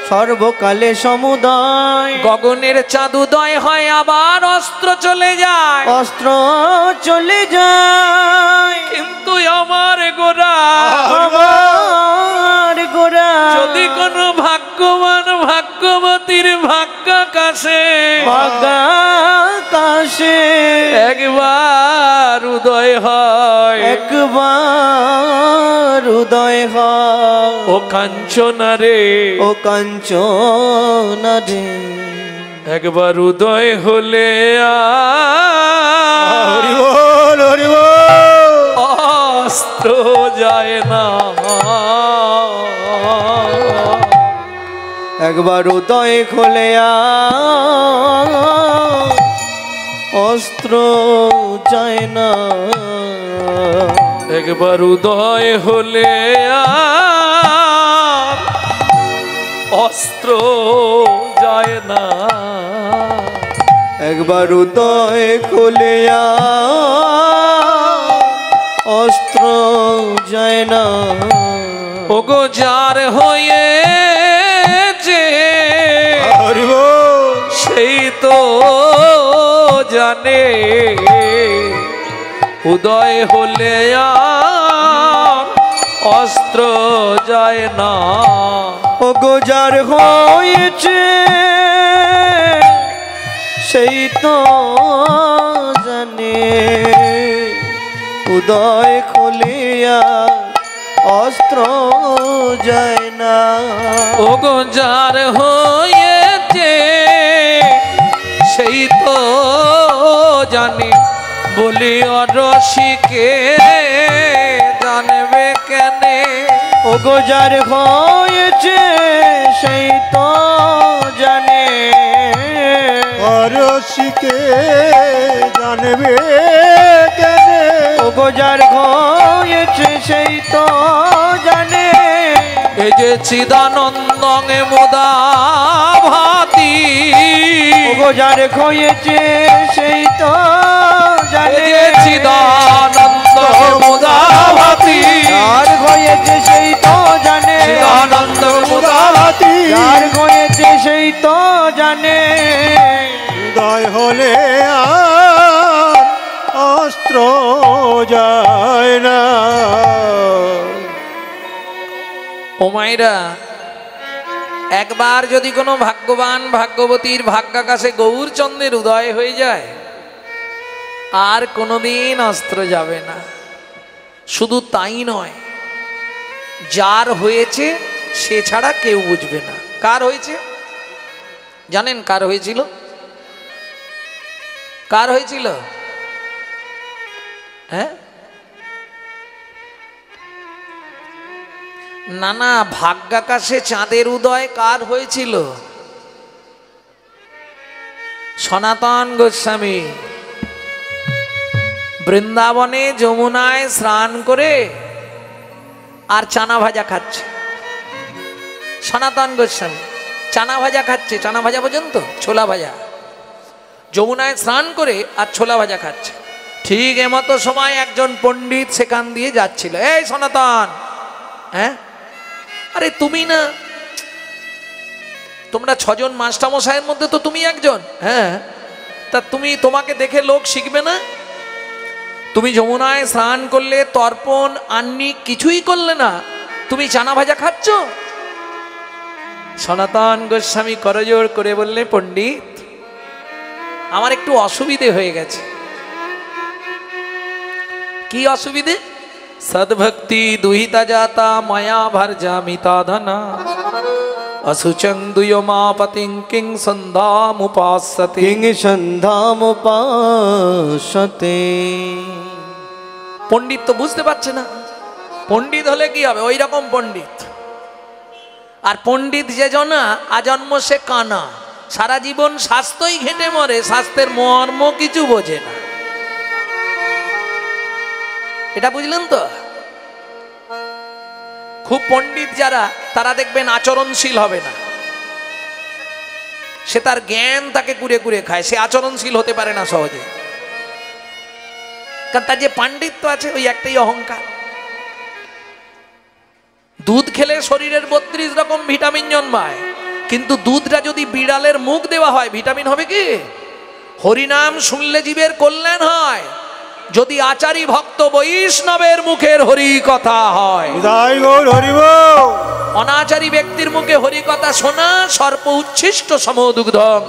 সর্বকালে সমুদয়, গগনের চাঁদ উদয় হয় আবার অস্ত্র চলে যায়, অস্ত্র চলে যায়, কিন্তু আমার গোরা, আমার গোরা যদি কোনো ভাগ্যবান ভাগ্যবতীর ভাগ্যাকাশে ভাগ্যাকাশে একবার উদয় হয়, একবার উদয় হয়, ও কাঞ্চনা রে ও কাঞ্চনা রে, একবার উদয় হলে হরি বল হরি বল। অস্ত্র যায় না, একবার উদয় খোলে অস্ত্র যায় না, একবার উদয় হলে অস্ত্র যায় না, একবার উদয় খোলে অস্ত্র যায় না, ওগো যার হয়েছে হরি বল। সেই তো জানে, উদয় হলে আর অস্ত্র যায় না, ও গোজার হয়েছে সেই তো জানে, উদয় খুলিয়া অস্ত্র যায় না, ওগো যার হয়েছে সেই তো জানে, বলি অরসিকে জানবে কেনে, ও গোজার হয়েছে সেই তো জানে, অরসিকে জানবে কেনে, ও গোজার হয়েছে সেই তো জানে, এই যে চিদানন্দে মোদা ভাতি, ও গোজার হয়েছে সেই তো জানে, এই যে চিদানন্দ মোদা ভাতি, যার হয়েছে সেই তো জানে, চিদানন্দ মোদা রাতি যার হয়েছে সেই তো জানে, উদয় হলে আর অস্ত্র যায় না। ও মায়েরা, একবার যদি কোনো ভাগ্যবান ভাগ্যবতীর ভাগ্যাকাশে গৌরচন্দ্রের উদয় হয়ে যায়, আর কোনোদিন অস্ত্র যাবে না। শুধু তাই নয়, যার হয়েছে সে ছাড়া কেউ বুঝবে না। কার হয়েছে জানেন? কার হয়েছিল? কার হয়েছিল? হ্যাঁ, না না, ভাগ্যাকাশে চাঁদের উদয় কার হয়েছিল? সনাতন গোস্বামী বৃন্দাবনে যমুনায় স্নান করে আর চানা ভাজা খাচ্ছে। সনাতন গোস্বামী চানা ভাজা খাচ্ছে। চানা ভাজা পর্যন্ত ছোলা ভাজা, যমুনায় স্নান করে আর ছোলা ভাজা খাচ্ছে। ঠিক এমতো সময় একজন পণ্ডিত সেখান দিয়ে যাচ্ছিল। এই সনাতন, হ্যাঁ, আরে তুমি না, তোমরা 6 জন মাস্টারমশাইয়ের মধ্যে তো তুমি একজন। হ্যাঁ, তা তোমাকে দেখে লোক শিখবে না? তুমি যমুনায় স্নান করলে, তর্পণ আন্নিক কিছুই করলে না, তুমি চানা ভাজা খাচ্ছ। সনাতন গোস্বামী করজোড় করে বললে, পণ্ডিত আমার একটু অসুবিধে হয়ে গেছে। কি অসুবিধে? সদ্ভক্তি দুহিতা জাতা মায়া ভার্জামিতা ধনা অসুচং দুয়মাপতিং কিং সন্ধ্যামুপাসতে। কিং সন্ধ্যামুপাসতে। পণ্ডিত তো বুঝতে পারছে না। পণ্ডিত হলে কি হবে? ওই রকম পণ্ডিত। আর পণ্ডিত যে জনা আজন্ম সে কানা, সারা জীবন স্বাস্থ্যই ঘেঁটে মরে, স্বাস্থ্যের মর্ম কিছু বোঝে না। এটা বুঝলেন তো? খুব পণ্ডিত যারা, তারা দেখবেন আচরণশীল হবে না। সে তার জ্ঞান তাকে কুড়ে কুড়ে খায়, সে আচরণশীল হতে পারে না সহজে। কারণ তার যে পাণ্ডিত্য আছে, ওই একটাই অহংকার। দুধ খেলে শরীরের 32 রকম ভিটামিন জন্মায়, কিন্তু দুধটা যদি বিড়ালের মুখ দেওয়া হয়, ভিটামিন হবে কি? হরিনাম শুনলে জীবের কল্যাণ হয়। যদি আচারী ভক্ত বৈষ্ণবের মুখের হরি কথা হয়, অনাচারী ব্যক্তির মুখে হরি কথা শোনা সর্প উচ্ছিষ্ট সমদুগ্ধম।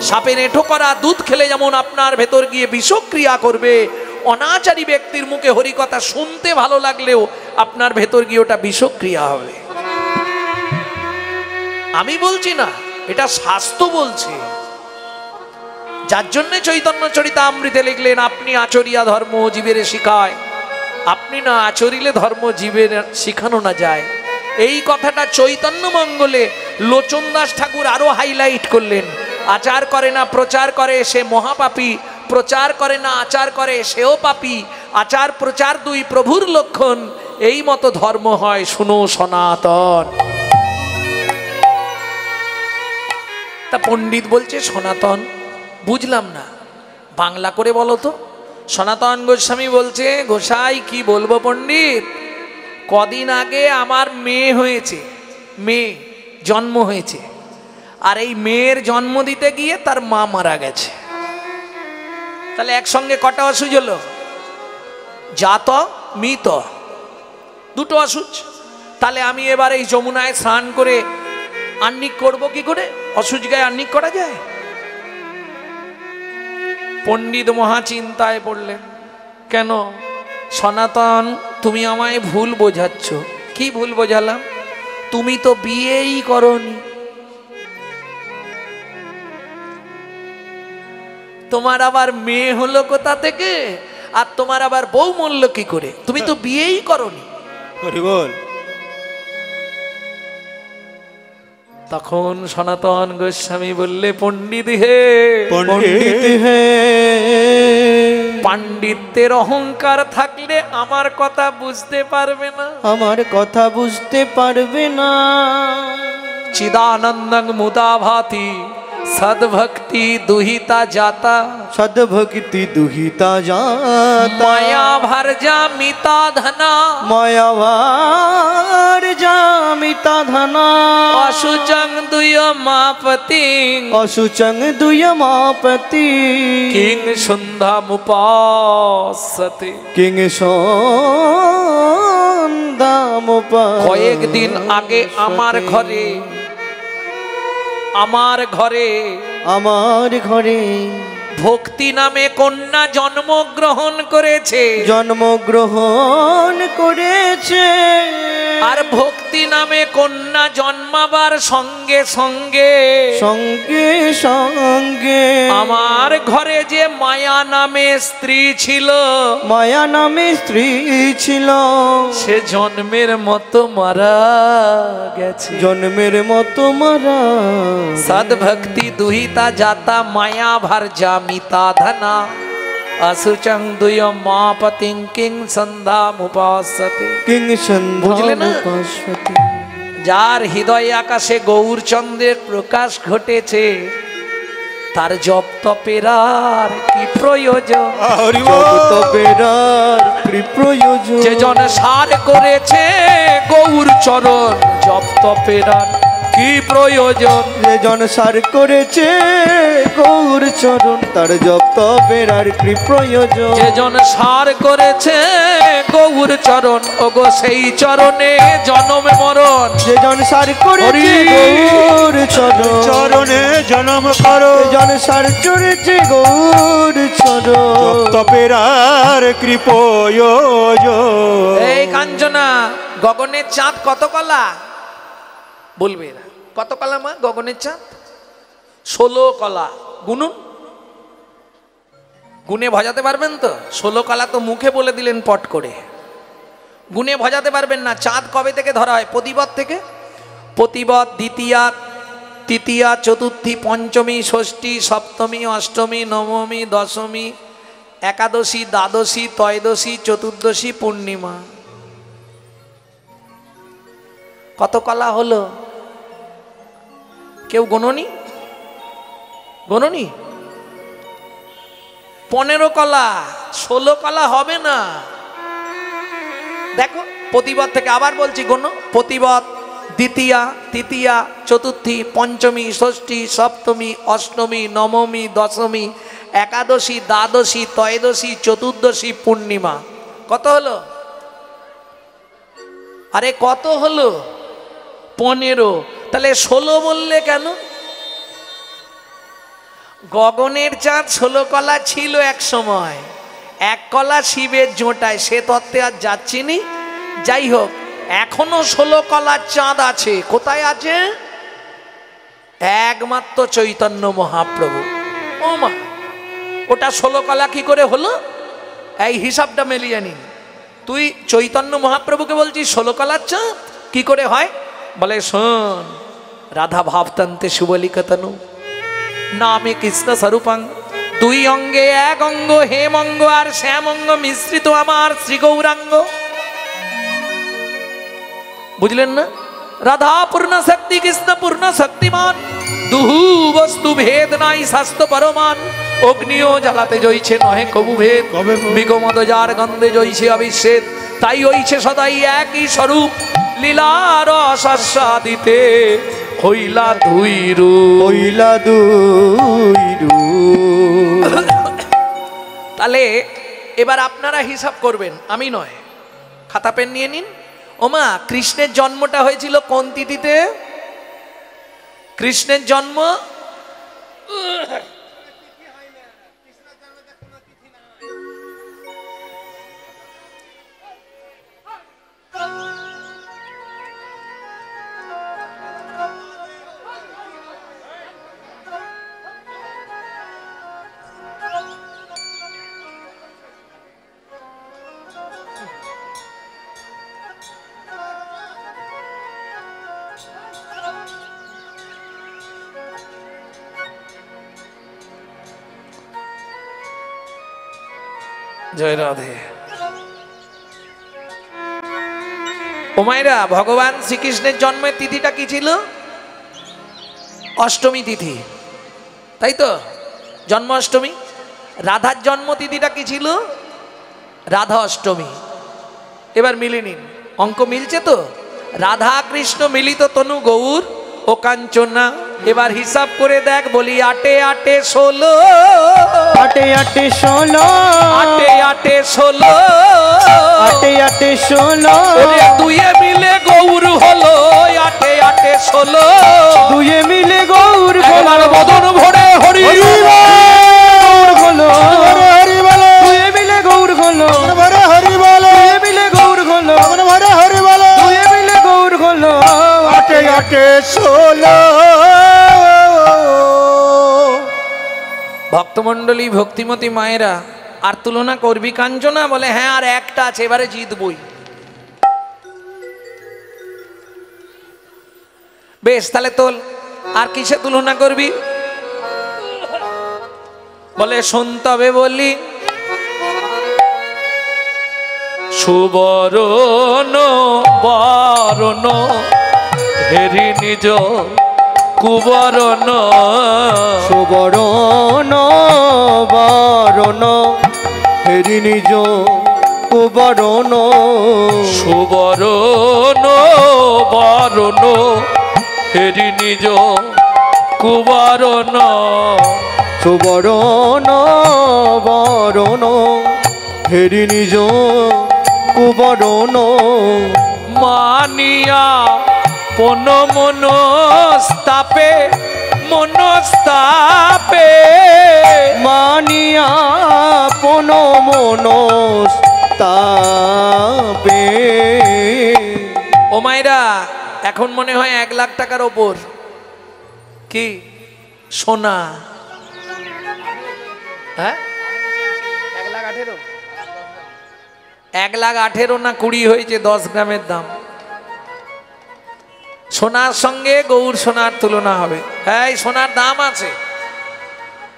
সাপে নেঠো করা দুধ খেলে যেমন আপনার ভেতর গিয়ে বিষক্রিয়া করবে, অনাচারী ব্যক্তির মুখে হরি কথা শুনতে ভালো লাগলেও আপনার ভেতর গিয়ে ওটা বিষক্রিয়া হবে। আমি বলছি না, এটা শাস্ত্র বলছে। যার জন্য চৈতন্য চরিতামৃতে লিখলেন, আপনি আচরিয়া ধর্ম জীবের শিখায়। আপনি না আচরিলে ধর্ম জীবের শিখানো না যায়। এই কথাটা চৈতন্য মঙ্গলে লোচন দাস ঠাকুর আরো হাইলাইট করলেন। আচার করে না প্রচার করে সে মহাপাপী, প্রচার করে না আচার করে সেও পাপী। আচার প্রচার দুই প্রভুর লক্ষণ, এই মতো ধর্ম হয় শুনো সনাতন। তা পণ্ডিত বলছে, সনাতন বুঝলাম না, বাংলা করে বলো তো। সনাতন গোস্বামী বলছে, গোসাই কি বলবো পণ্ডিত, কদিন আগে আমার মেয়ে হয়েছে, মেয়ে জন্ম হয়েছে, আর এই মেয়ের জন্ম দিতে গিয়ে তার মা মারা গেছে। তাহলে একসঙ্গে কটা অসুচ হলো? জাত মৃত, দুটো অসুচ। তাহলে আমি এবার এই যমুনায় স্নান করে আন্নিক করব কি করে? অসুচ গায়ে আন্নিক করা যায়? পণ্ডিত মহা চিন্তায় পড়লেন। কেন? সনাতন তুমি আমায় ভুল বোঝাচ্ছ। কি ভুল বোঝালাম? তুমি তো বিয়েই করনি। তোমার আবার মেয়ে হলো কোথা থেকে, আর তোমার আবার বউ মূল্য কি করে? তুমি তো বিয়েই করনি। তখন সনাতন গোস্বামী বললে, পণ্ডিত হে, পণ্ডিত হে, পাণ্ডিত্যের অহংকার থাকলে আমার কথা বুঝতে পারবে না, আমার কথা বুঝতে পারবে না। চিদানন্দং মুদা ভাতি সদ্ভক্তি দুহিতা জাতা, সদ্ভক্তি দুহিতা জাতা, মায়া ভার্জা মিতা ধনা, মায়া ভার্জা মিতা ধনা, অসুচং দুয়মাপতি, অসুচং দুয়মাপতি, কিং সন্ধ্যামুপাসতে। কিং সন্ধ্যামুপাসতে। কয়েকদিন আগে আমার ঘরে ভক্তি নামে কন্যা জন্মগ্রহণ করেছে, জন্মগ্রহণ করেছে। আর ভক্তি নামে কন্যা জন্মাবার সঙ্গে সঙ্গে সঙ্গে সঙ্গে আমার ঘরে যে মায়া নামে স্ত্রী ছিল, মায়া নামে স্ত্রী ছিল, সে জন্মের মতো মারা গেছে। জন্মের মতো মারা। সদ ভক্তি দুহিতা যাতা মায়া ভার জামিতা ধনা असुचं दुयं मापतिं किं सन्धामुपासते। কিং বুঝলে না? সন্ধানুপাসতে। যার হৃদয় আকাশে গৌরচন্দ্রের প্রকাশ ঘটেছে, তার জপ তপের আর কি প্রয়োজন? জপ তপের আর কি প্রয়োজন? যে জন সার করেছে গৌর চরণ, জপ তপের আর কি প্রয়োজন? যে জন সার করেছে গৌর চরণ, তার জপ তপের আর কি প্রয়োজন? যে জন সার করেছে গৌর চরণ, ওগো সেই চরণে জনম মরণ। যে জন সার করেছে গৌর চরণ, চরণে জনম করো। যে জন সার করেছে গৌর চরণ, তপের আর কৃপয়োজন। এই কাঞ্চনা, গগনের চাঁদ কত কলা বলবে? কত কলা মা গগনের চাঁদ? 16 কলা। গুনুন, গুনে ভজাতে পারবেন তো? 16 কলা তো মুখে বলে দিলেন পট করে, গুনে ভজাতে পারবেন না। চাঁদ কবে থেকে ধরা হয়? প্রতিপদ থেকে। প্রতিপদ, দ্বিতীয়া, তৃতীয়া, চতুর্থী, পঞ্চমী, ষষ্ঠী, সপ্তমী, অষ্টমী, নবমী, দশমী, একাদশী, দ্বাদশী, ত্রয়োদশী, চতুর্দশী, পূর্ণিমা। কত কলা হলো? কেউ গোননি? গোননি? 15 কলা। 16 কলা হবে না। দেখো প্রতিপদ থেকে আবার বলছি, গোনো। প্রতিপদ, দ্বিতীয়া, তৃতীয়া, চতুর্থী, পঞ্চমী, ষষ্ঠী, সপ্তমী, অষ্টমী, নবমী, দশমী, একাদশী, দ্বাদশী, ত্রয়োদশী, চতুর্দশী, পূর্ণিমা। কত হলো? আরে কত হলো? 15। তাহলে 16 বললে কেন? গগনের চাঁদ 16 কলা ছিল এক সময়, 1 কলা শিবের জোটায়, সে তত্ত্বে আর যাচ্ছি নি। যাই হোক, এখনো 16 কলার চাঁদ আছে। কোথায় আছে? একমাত্র চৈতন্য মহাপ্রভু। ও মা, ওটা 16 কলা কি করে হলো? এই হিসাবটা মিলিয়ে নিন। তুই চৈতন্য মহাপ্রভুকে বলছিস 16 কলার চাঁদ কি করে হয়? বলে শোন, রাধা ভাবতান্তে সুবলিকতনু নামে কৃষ্ণ স্বরূপাং, 2 অঙ্গে 1 অঙ্গ, হেমঙ্গ আর শ্যামঙ্গ মিশ্রিত আমার শ্রী গৌরাঙ্গ। বুঝলেন না? রাধা পূর্ণ শক্তি, কৃষ্ণ পূর্ণ শক্তিমান, দুহু বস্তু ভেদ নাই শাস্ত্র পরমান। অগ্নিও জ্বালাতে জইছে নহে কবু ভেদ, বিগমদ যার গন্ধে জইছে অবিচ্ছেদ। তাই হইছে সদাই একই স্বরূপ, লীলার আস্বাদিতে হইলা 2 রূপ। হইলা 2 রূপ। তাহলে এবার আপনারা হিসাব করবেন, আমি নয়। খাতা পেন নিয়ে নিন। ওমা, কৃষ্ণের জন্মটা হয়েছিল কোন তিথিতে? কৃষ্ণের জন্ম জয় রাধে। ওমাইরা, ভগবান শ্রীকৃষ্ণের জন্মের তিথিটা কি ছিল? অষ্টমী তিথি, তাই তো? জন্মাষ্টমী। রাধার জন্ম তিথিটা কি ছিল? রাধা অষ্টমী। এবার মিলিয়ে নিন, অঙ্ক মিলছে তো? রাধা কৃষ্ণ মিলিত তনু গৌর ও কাঞ্চনা। এবার হিসাব করে দেখ, বলি 8 8 16, 8 8 16, 8 8 16, 8 8 16, 2 মিলে গৌর হলো 8 8 16। 2 মিলে গৌর একবার বদন ভরে হরি গৌর ঘাটে 16। ভক্তমণ্ডলী, ভক্তিমতী মায়েরা, আর তুলনা করবি কাঞ্চনা? বলে হ্যাঁ, আর একটা আছে, এবারে জিতবই। বেশ, তাহলে তোল। আর কিসে তুলনা করবি? বলে শোন তবে বলি, সুবরণ বরণ হেরি নিজ কুবরণ। সুবরণ বরণ হেরি নিজ কুবরণ। সুবরণ বরণ হেরি নিজ কুবরণ। সুবরণ বরণ হেরি নিজ কুবরণ। মানিয়া পন মনস্তাপে মনস্তাপে। মানিয়া পন মনস্তাপে। ও মায়েরা, এখন মনে হয় 1 লাখ টাকার ওপর কি সোনা? হ্যাঁ, 1,18,000। 1,18,000 না 20 হয়েছে 10 গ্রামের দাম। সোনার সঙ্গে গৌর সোনার তুলনা হবে? হ্যাঁ, সোনার দাম আছে,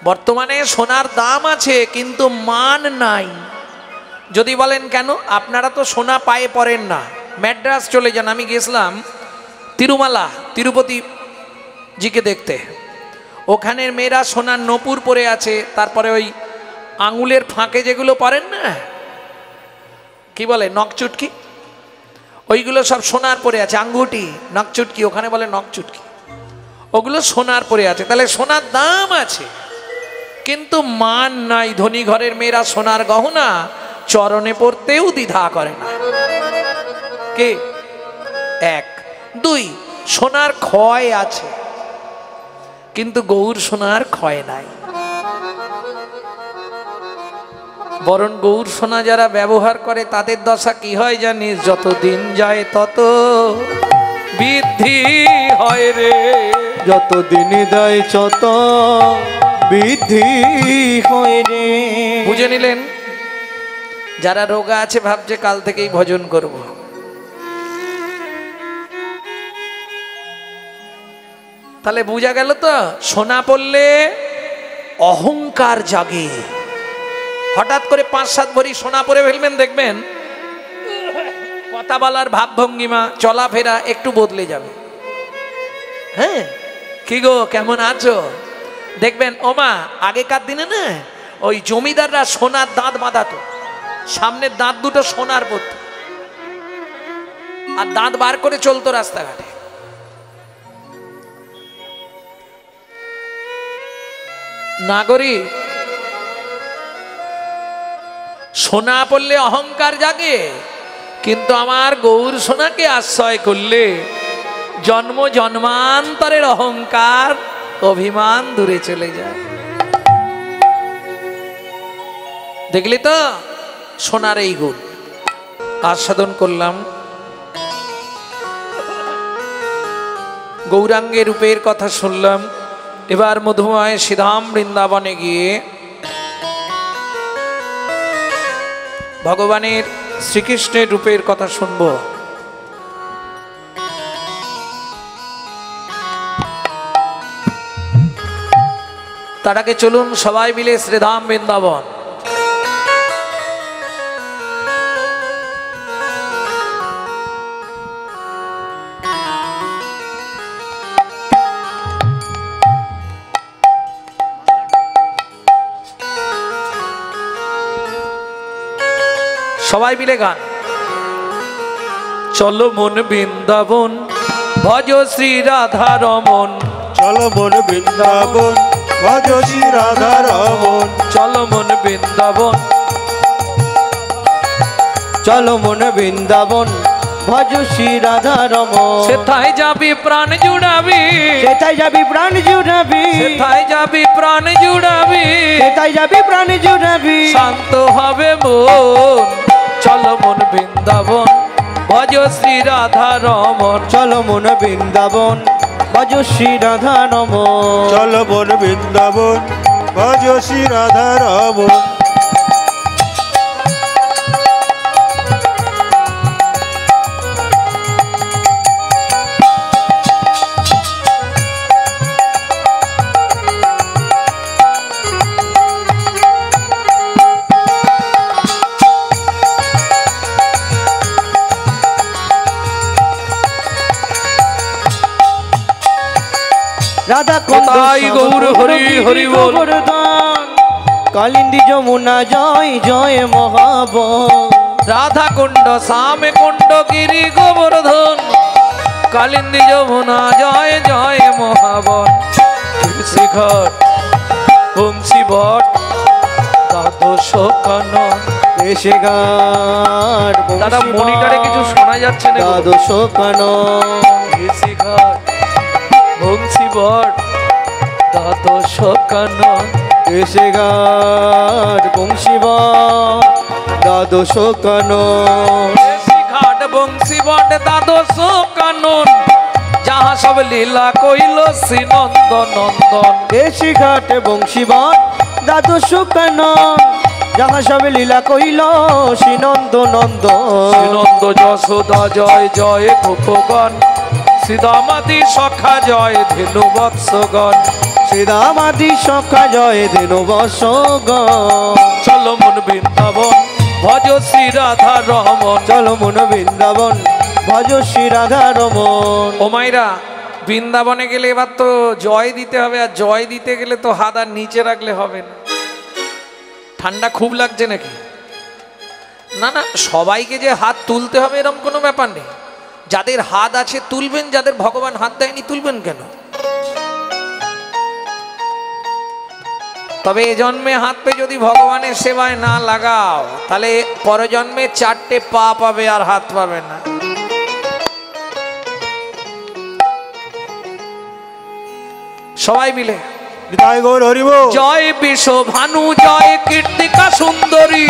বর্তমানে সোনার দাম আছে, কিন্তু মান নাই। যদি বলেন কেন, আপনারা তো সোনা পায়ে পড়েন না, ম্যাড্রাস চলে যান। আমি গেছিলাম তিরুমালা, তিরুপতি জিকে দেখতে। ওখানের মেয়েরা সোনার নপুর পরে আছে, তারপরে ওই আঙুলের ফাঁকে যেগুলো পরেন না, কি বলে, নকচুটকি, ওইগুলো সব সোনার পরে আছে। আঙ্গুটি, নকচুটকি, ওখানে বলে নকচুটকি, ওগুলো সোনার পরে আছে। তাহলে সোনার দাম আছে, কিন্তু মান নাই। ধনী ঘরের মেয়েরা সোনার গহনা চরণে পড়তেও দ্বিধা করে না। কে? 1, 2, সোনার ক্ষয় আছে, কিন্তু গৌর সোনার ক্ষয় নাই। বরং গৌর সোনা যারা ব্যবহার করে তাদের দশা কি হয় জানিস? যত দিন যায় তত বৃদ্ধি হয় রে। যত দিন যায় তত বৃদ্ধি হয় রে। বুঝে নিলেন? যারা রোগা আছে ভাবছে কাল থেকেই ভজন করব, তাহলে বুঝা গেল তো, সোনা পড়লে অহংকার জাগে। হঠাৎ করে 5-7 ভরি সোনা পরে ফেলবেন, দেখবেন কথা বলার ভাবভঙ্গিমা, চলাফেরা একটু বদলে যাবে। হ্যাঁ, কি গো, কেমন আছো? দেখবেন ওমা, আগেকার দিনে না ওই জমিদাররা সোনার দাঁত বাঁধাতো, সামনের দাঁত দুটো সোনার পড়তো, আর দাঁত বার করে চলতো রাস্তাঘাটে। নাগরিক, সোনা পড়লে অহংকার জাগে, কিন্তু আমার গৌর সোনাকে আশ্রয় করলে জন্ম জন্মান্তরের অহংকার অভিমান দূরে চলে যায়। দেখলি তো সোনার এই গুণ আস্বাদন করলাম। গৌরাঙ্গের রূপের কথা শুনলাম। এবার মধুময় শ্রীধাম বৃন্দাবনে গিয়ে ভগবানের শ্রীকৃষ্ণের রূপের কথা শুনব। তার আগে চলুন সবাই মিলে শ্রীধাম বৃন্দাবন। সবাই মিলে গান। চলো মন বৃন্দাবন, ভজ শ্রী রাধা রমন। চলো মন বৃন্দাবন, ভজ শ্রী রাধা রমন। চলো মন বৃন্দাবন, চলো মন বৃন্দাবন, ভজ শ্রী রাধা রমন। সেথায় যাবি প্রাণ জুড়াবি, সেথায় যাবি প্রাণ জুড়াবি, সেথায় যাবি প্রাণ জুড়াবি, সেথায় যাবি প্রাণ জুড়াবি। শান্ত হবে মন। চলো মন বৃন্দাবন, ভজ শ্রী রাধা রমন। চলো মন বৃন্দাবন ভজ শ্রী রাধা রমন। চলো মন বৃন্দাবন ভজ শ্রী রাধা রমন। রাধা কুণ্ড তাই গৌর হরি হরি বল। কালিন্দী যমুনা জয় জয় মহাবন। রাধা কুণ্ড শ্যামে কুণ্ড গিরি গোবর্ধন, কালিন্দী যমুনা জয় জয় মহাবন। শিখর বংশী বট দ্বাদশ কানন। এসে গান দাদা মনিটরে কিছু শোনা যাচ্ছে না। দ্বাদশ কানন। শিখর বংশী বট দ্বাদশ কানন। এসে গান বংশীবন দ্বাদশ কানন। ঘাট বংশী বট দ্বাদশ কানন, যাহা সব লীলা কইল শ্রী নন্দ নন্দন। এসে ঘাট বংশীবন দ্বাদশ কানন, যাহা সব লীলা কইল শ্রী নন্দ নন্দন। নন্দ যশোদা জয় জয় গোপগণ, শ্রীদামাদি সখা জয় ধেনু বৎসগণ। শ্রীদামাদি সখা জয় ধেনু বৎসগণ। চলো মন বৃন্দাবন ভজ শ্রী রাধা রমন। চলো মন বৃন্দাবন ভজ শ্রী রাধা রমন। ও মাইরা, বৃন্দাবনে গেলে এবার তো জয় দিতে হবে, আর জয় দিতে গেলে তো হাত আর নিচে রাখলে হবে না। ঠান্ডা খুব লাগছে নাকি? না না, সবাইকে যে হাত তুলতে হবে এরকম কোনো ব্যাপার নেই। যাদের হাত আছে তুলবেন, যাদের ভগবান হাত দেয়নি তুলবেন কেন? তবে এ জন্মে হাত পে যদি ভগবানের সেবায় না লাগাও, তাহলে পরজন্মে 4টে পা পাবে আর হাত পাবে না। সবাই মিলে জয় গৌর হরি বল। জয় বিশ্ব ভানু জয় কীর্তিকা সুন্দরী,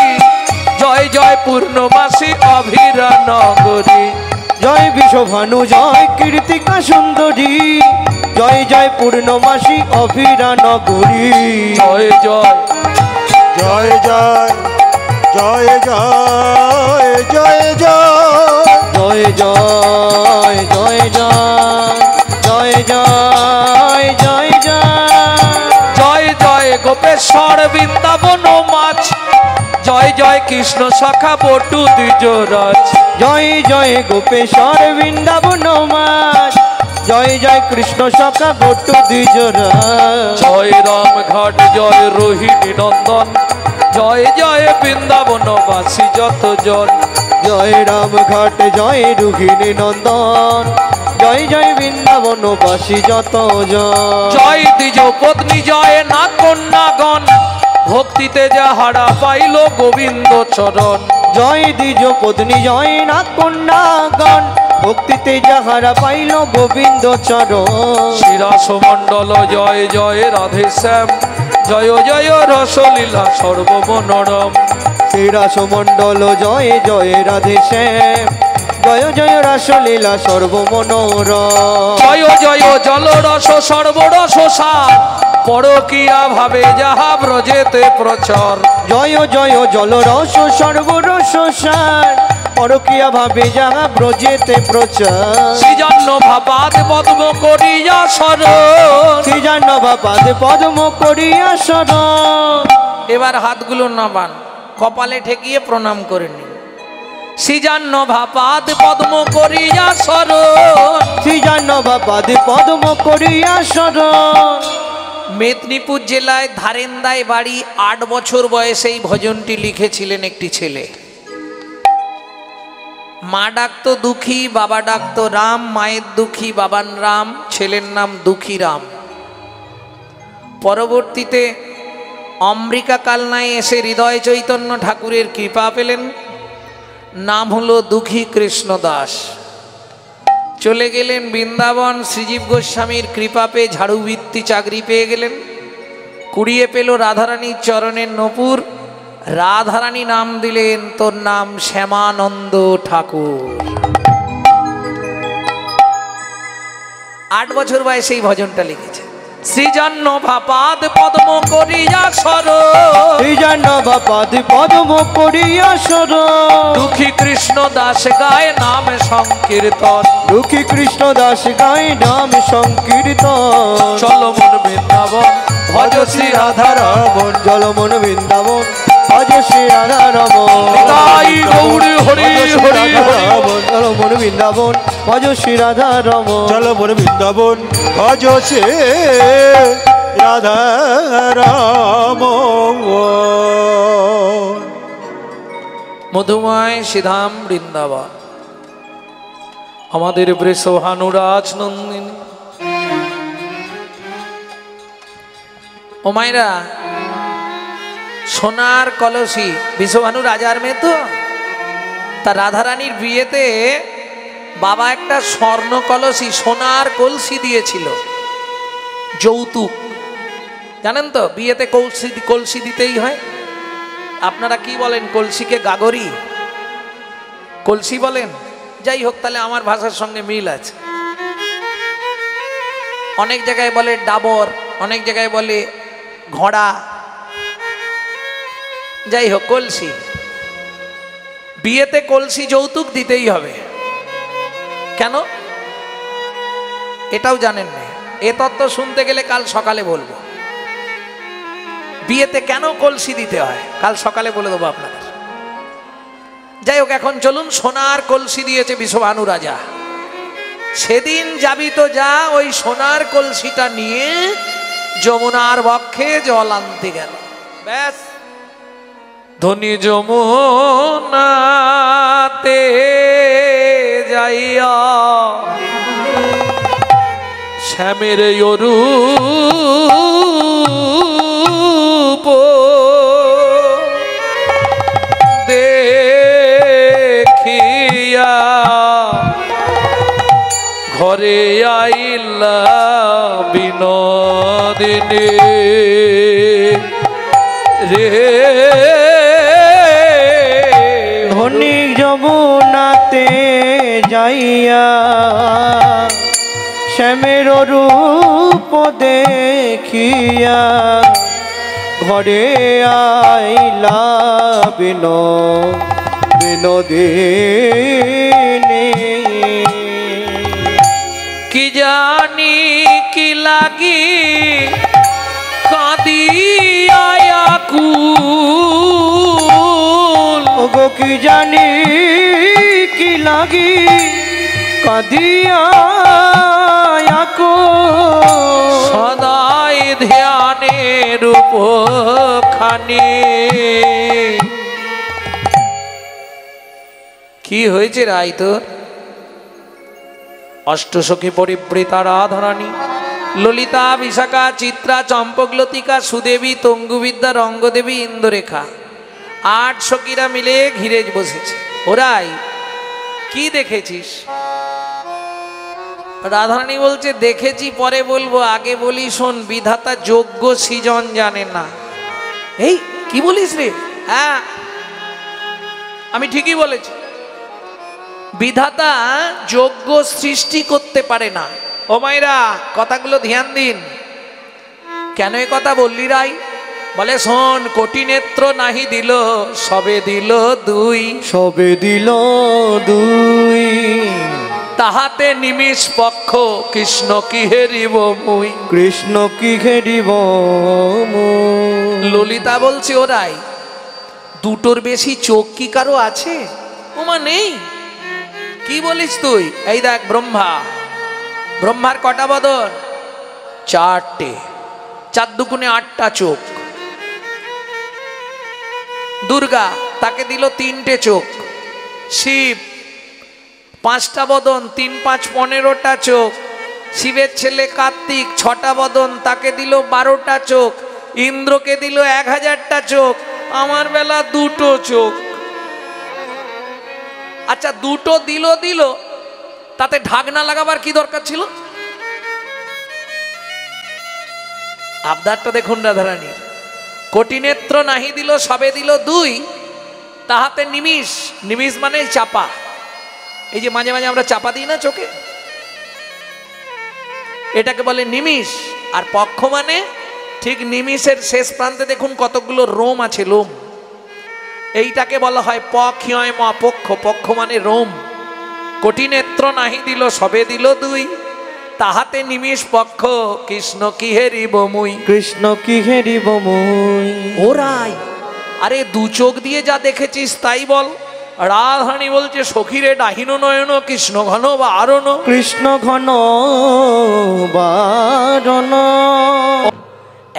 জয় জয় পূর্ণমাসী অভিরা নগরী। জয় বিশ্বভানু জয় কীর্তিকা সুন্দরী, জয় জয় পূর্ণমাসী অভিরা নগরী। জয় জয় জয় জয় জয় জয় জয় জয় জয় জয় জয় জয় জয় জয় জয় জয় জয় গোপেশ্বর বৃন্দাবন মাছ, জয় জয় কৃষ্ণ শাখা বটু দ্বিজরাজ। জয় জয় গোপেশ্বর বৃন্দাবন মাছ, জয় জয় কৃষ্ণ সখা বটু দ্বিজরাজ। জয় রাম ঘাট জয় রোহিণী নন্দন, জয় জয় বৃন্দাবনবাসী যতজন। জয় রাম ঘাট জয় রোহিণী নন্দন, জয় জয় বৃন্দাবনবাসী যত জন। জয় দ্বিজ পত্নী জয় না কন্যাগণ, ভক্তিতে যাহারা পাইল গোবিন্দ চরণ। জয় দ্বিজ পত্নী জয় না কন্যাগণ, ভক্তিতে যাহারা পাইল গোবিন্দ চরণ। শিরাস মণ্ডল জয় জয় রাধে শ্যাম, জয় জয় রসলীলা সর্বমনোরম। শ্রীরাস মণ্ডল জয় জয় রাধে শ্যাম, জয় জয় রাসলীলা সর্বমনোরম। জয় জয় জলরস সর্বরস সার, পরকীয়া ভাবে যাহা ব্রজেতে প্রচর। জয় জয় জলরস সর্বরস সার, পরকীয়া ভাবে যাহা ব্রজেতে প্রচার। সৃজন্য ভাবাদ পদ্ম করিয়া শরণ। শ্রীজানবা পাদে পদ্ম করিয়া শরণ। এবার হাতগুলো নামান, কপালে ঠেকিয়ে প্রণাম করে নিন। সৃজান্ন ভাপাদ পদ্ম করিয়া শরণ। শ্রীজানবা পাদে পদ্ম করিয়া শরণ। মেদিনীপুর জেলায় ধারেন্দায় বাড়ি। 8 বছর বয়সে এই ভজনটি লিখেছিলেন একটি ছেলে। মা ডাকতো দুঃখী, বাবা ডাকতো রাম। মায়ের দুঃখী, বাবার রাম, ছেলের নাম দুঃখী রাম। পরবর্তীতে অম্বিকা কালনায় এসে হৃদয় চৈতন্য ঠাকুরের কৃপা পেলেন। নাম হলো দুঃখী কৃষ্ণ দাস। চলে গেলেন বৃন্দাবন। শ্রীজীব গোস্বামীর কৃপা পেয়ে ঝাড়ুবৃত্তি চাকরি পেয়ে গেলেন। কুড়িয়ে পেল রাধারানীর চরণের নূপুর। রাধারানী নাম দিলেন তোর নাম শ্যামানন্দ ঠাকুর। 8 বছর বয়সে এই ভজনটা লিখেছে। শ্রীজন্য ভাপাদ পদ্ম করিয়া সর, শ্রীজন্য ভাপাদ পদ্ম করিয়া সর, দুঃখী কৃষ্ণ দাস গায় নাম সংকীর্তন, দুঃখী কৃষ্ণ দাস গায় নাম সংকীর্তন। চলো মন বৃন্দাবন ভজ শ্রী রাধা রমন, চলো মন বৃন্দাবন ভজ শ্রী রাধা রমন। নিতাই গৌর হরি হরি হরি। চলো মন বৃন্দাবন ভজ শ্রী রাধা রমন, চলো মোর বৃন্দাবন ভজ শ্রী রাধা রমন। মধুময় সিধাম বৃন্দাবন আমাদের বৃষভানুরাজ নন্দিনী। ও মাইরা, সোনার কলসি বৃষভানু রাজার মেয়ে তো, তা রাধারানীর বিয়েতে বাবা একটা স্বর্ণ কলসি সোনার কলসি দিয়েছিল যৌতুক। জানেন তো বিয়েতে কলসি দিতেই হয়। আপনারা কি বলেন, কলসিকে গাগরি কলসি বলেন? যাই হোক, তাহলে আমার ভাষার সঙ্গে মিল আছে। অনেক জায়গায় বলে ডাবর, অনেক জায়গায় বলে ঘোড়া, যাই হোক কলসি। বিয়েতে কলসি যৌতুক দিতেই হবে। কেন এটাও জানেন না? এ তত্ত্ব শুনতে গেলে কাল সকালে বলবো। বিয়েতে কেন কলসি দিতে হয় কাল সকালে বলে দেবো আপনাদের। যাই হোক, এখন চলুন, সোনার কলসি দিয়েছে বৃষভানু রাজা। সেদিন যাবি তো যা, ওই সোনার কলসিটা নিয়ে যমুনার বক্ষে জল আনতে গেল। ব্যাস, ধনী যমুনাতে যাইয়া শ্যামের অরূপ দেখিয়া ঘরে আইলা বিনোদিনী রে। ধনী যমুনাতে যাইয়া শ্যামের রূপ দেখিয়া ঘরে আইলা বিনোদিনী। কি জানি কি লাগি কাঁদিয়া কুল, ওগো কি জানি কি লাগি কাঁদিয়া সদাই ধ্যানের উপখানি। কি হয়েছে রাই তোর? অষ্টসখী পরিবৃতা রাধারানী, ললিতা, বিশাখা, চিত্রা, চম্পকলতিকা, সুদেবী, তঙ্গুবিদ্যা, রঙ্গদেবী, ইন্দ্ররেখা, 8 সখীরা মিলে ঘিরে বসেছে। ওরাই কি দেখেছিস? রাধারানী বলছে দেখেছি পরে বলবো, আগে বলি শোন, বিধাতা যোগ্য সৃজন জানে না। এই কি বলিস রে? হ্যাঁ, আমি ঠিকই বলেছি। বিধাতা যোগ্য সৃষ্টি করতে পারে না। ও মায়েরা, কথাগুলো ধ্যান দিন। কেন এ কথা বললি রাই? বলে শোন, কোটি নেত্র নাহি দিল, সবে দিল 2, সবে দিল 2, তাহাতে নিমিষ পক্ষ কৃষ্ণ কি হেরিব মুই, কৃষ্ণ কি হেরিব মুই। ললিতা বলছে ওরাই, দুটোর বেশি চোখ কি কারো আছে? ওমা নেই। কি বলিস তুই? এই দেখ ব্রহ্মা, ব্রহ্মার কটা বদন? 4টে, 4 দুগুণে 8টা চোখ। দুর্গা, তাকে দিল 3টে চোখ। শিব 5টা বদন, 3 5 15টা চোখ। শিবের ছেলে কার্তিক 6টা বদন, তাকে দিল 12টা চোখ। ইন্দ্রকে দিল 1000টা চোখ। আমার বেলা 2টো চোখ। আচ্ছা, 2টো দিল, তাতে ঢাকনা লাগাবার কি দরকার ছিল? আবদারটা দেখুন রাধারানীর। কোটি নেত্র নাহি দিল সবে দিল দুই, তাহাতে নিমিষ। নিমিষ মানে চাপা। এই যে মাঝে মাঝে আমরা চাপা দিই না চোখে, এটাকে বলে নিমিষ। আর পক্ষ মানে ঠিক নিমিষের শেষ প্রান্তে দেখুন কতগুলো রোম আছে, লোম, এইটাকে বলা হয় পক্ষয় ম পক্ষ। পক্ষ মানে রোম। কোটি নেত্র নাহি দিল সবে দিল দুই, তাহাতে নিমিষ পক্ষ কৃষ্ণ কি হেরিব মুই। কৃষ্ণ কি হেরিব মুই। ওরাই আরে দু চোখ দিয়ে যা দেখেছিস তাই বল। রাধারানী বলছে সখীরে ডাহিন নয়ন কৃষ্ণ ঘন বারণ। কৃষ্ণ ঘন বারণ।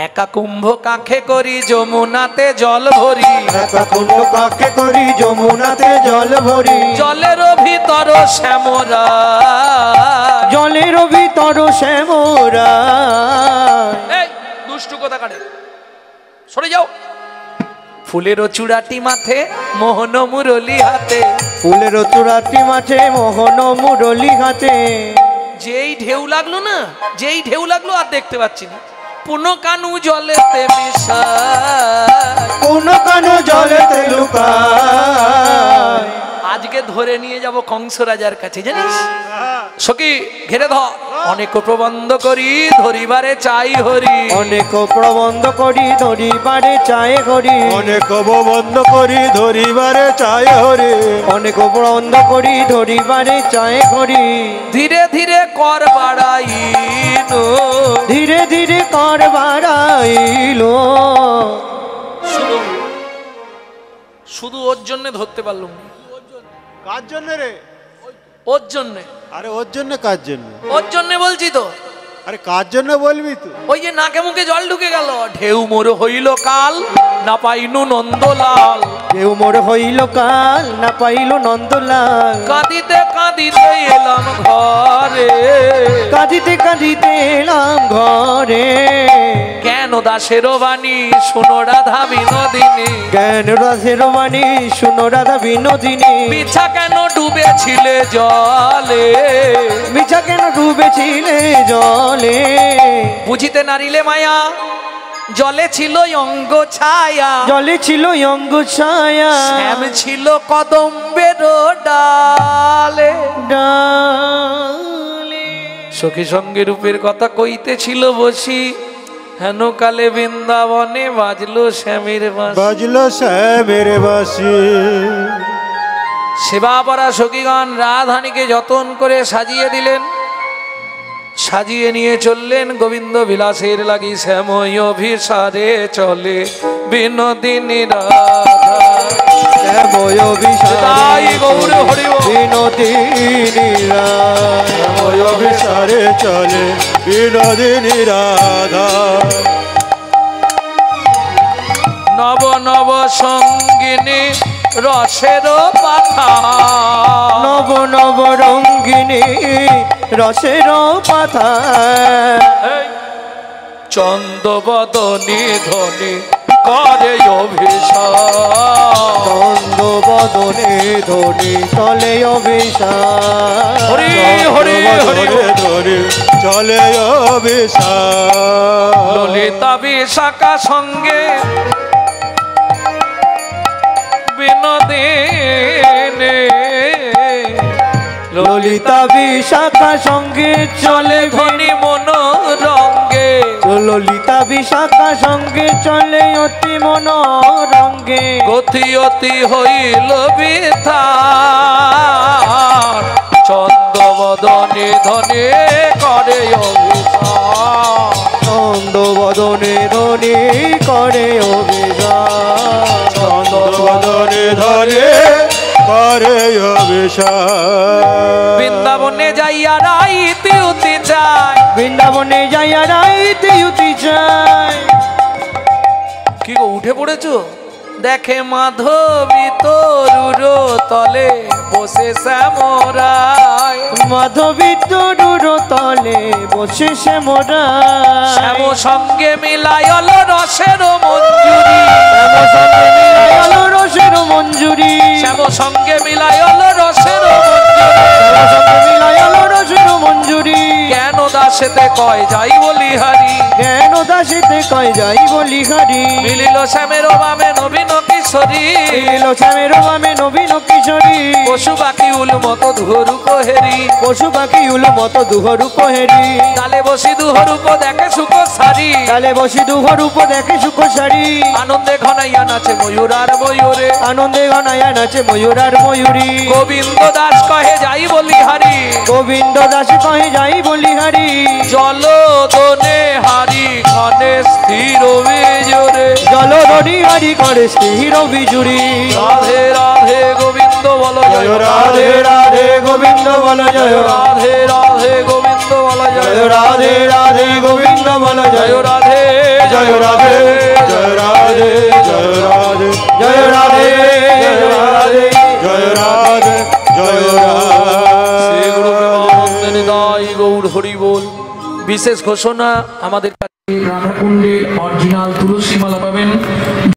একা কুম্ভ কাখে করি যমুনাতে জল ভরি। একা কুণ্ড কাকে করি যমুনাতে জল ভরি। জলের ভিতর শ্যামরা, জলের ভিতর শ্যামরা। এই দুষ্টু কথা কাটে, সরে যাও। ফুলের চূড়াটি মাথে মোহন মুরলি হাতে। ফুলের চূড়াটি মাঠে মোহন মুরলি হাতে। যেই ঢেউ লাগলো না, যেই ঢেউ লাগলো আর দেখতে পাচ্ছি না। পুনো কানু জলেতে মিশা, কোন কানো জলেতে লুকায়। আজকে ধরে নিয়ে যাব কংস রাজার কাছে, জানিস সখী ঘেরে ধর। অনেক প্রবন্ধ করি ধরিবারে চাই হরি। অনেক প্রবন্ধ করি ধরিবারে চায় হরি। অনেক বন্ধ করি ধরিবারে চায় হরি। অনেক প্রবন্ধ করি ধরিবারে চায় হরি। ধীরে ধীরে কর বাড়াইল, ধীরে ধীরে কর বাড়াইল। শুধু শুধু ওর জন্য ধরতে পারলাম না। কার জন্য রে? ওর জন্যে, আরে ওর জন্য কার জন্য? ওর জন্যে বলছি তো। আরে কার জন্য বলবি তুই? ওই যে নাকে মুখে জল ঢুকে গেল। ঢেউ মোর হইল কাল না পাইনু নন্দলাল। কেউ মোর হইল কাল না পাইল নন্দলাল। কাঁদিতে কাঁদিতে এলাম ঘরে। কাঁদিতে কাঁদিতে এলাম ঘরে। কেন দাসের বাণী শুনো রাধা বিনোদিনী। জ্ঞান রসের বাণী শুনো রাধা বিনোদিনী। বিছা কেন ডুবেছিলে জলে। মিছা কেন ডুবেছিলে জলে। বুঝিতে নারিলে মায়া জলে ছিল অঙ্গ ছায়া। জলে ছিল অঙ্গ ছায়া। শ্যাম ছিল কদম্বের ডালে। ডালে সখী সঙ্গে রূপের কথা কইতেছিল বসি। হেন কালে বৃন্দাবনে বাজলো শ্যামের বাঁশি। বাজলো শ্যামের বাঁশি। সেবা পারা সখীগণ রাধারানীকে যতন করে সাজিয়ে দিলেন। সাজিয়ে নিয়ে চললেন গোবিন্দ বিলাসের লাগি। শ্যাময় অভিসারে চলে বিনোদিনী রাধা। শ্যাময় তাই গৌরে হরি বল। বিনোদিনী শ্যাময় অভিসারে চলে বিনোদিনী রাধা। নব নব সঙ্গিনী রসের পাথা। নব নব রঙ্গিনী রসের পাথা। চন্দ্রবদনী ধ্বনি করে অভিষেক। চন্দ্র বদনে ধনি চলে অভিষেক। হরি হরি হরি ধরে চলে অভিষেক। ললিতা বিশাখা সঙ্গে বিনোদিনী। ললিতা বিশাখা সঙ্গে চলে ঘনি মনোরঙ্গে। ললিতা বিশাখা সঙ্গে চলে অতি মনোরঙ্গে। গতি অতি হইল বিধান। চন্দ্রবদনে ধনে করে অভিষেক। চন্দ্র বদনে ধনি করে অভিষেক। চন্দ্রবদনে ধরে করে অভিষেক। বৃন্দাবনে যাইয়া রাইতে উতি যায়। বৃন্দাবনে যাইয়া রাইতে উতি যায়। কি গো উঠে পড়েছো? দেখে মাধবী তরুর তলে বসে শ্যামরায়। মাধবী তরুর তলে বসে শ্যামরায়। শ্যাম সঙ্গে মিলায়ল রসের মঞ্জুরি। শ্যাম সঙ্গে মিলায়ল রসের মঞ্জুরি। শ্যাম সঙ্গে মিলায়ল রসের মঞ্জুরি। শ্যাম সঙ্গে মিলায়ল রসের মঞ্জুরি। কেন দাসেতে কয় যাই বলি হারি জ্ঞান দাসেতে কয় যাই বলি হারি মিলিল শ্যামের বামে নবীন কিশোরী মিলিল শ্যামের বামে নবীন কিশোরী পশু পাখি উল মতো ধরু কোহেরি পশু পাখি উল মতো দুহরু কোহেরি তালে বসি দুহরূপ দেখে সুখ সারি তালে বসি দুহরূপ দেখে সুখ সারি আনন্দে ঘনাইয়া নাচে ময়ূর আর ময়ূরে আনন্দে গনায়া নাচে ময়ূর আর ময়ূরী গোবিন্দ দাস কহে যাই বলি হারি গোবিন্দ দাস কহে যাই বলি হারি জল দনে হারি খানে স্থির বেজরে জলধরি হারি করে স্থির বিজুরি রাধে রাধে গোবিন্দ বল জয় রাধে রাধে গোবিন্দ বল জয় রাধে রাধে গোবিন্দ বল জয় রাধে রাধে গোবিন্দ বল জয় জয় রাধে জয় রাধে জয় রাধে জয় রাধে জয় রাধে জয় রাধে জয় রাধে জয় শ্রী গুরু রাধে প্রেমানন্দে নিতাই গৌর হরি বল। বিশেষ ঘোষণা, আমাদের কাছে রাধাকুণ্ডের অরিজিনাল তুলসী মালা পাবেন।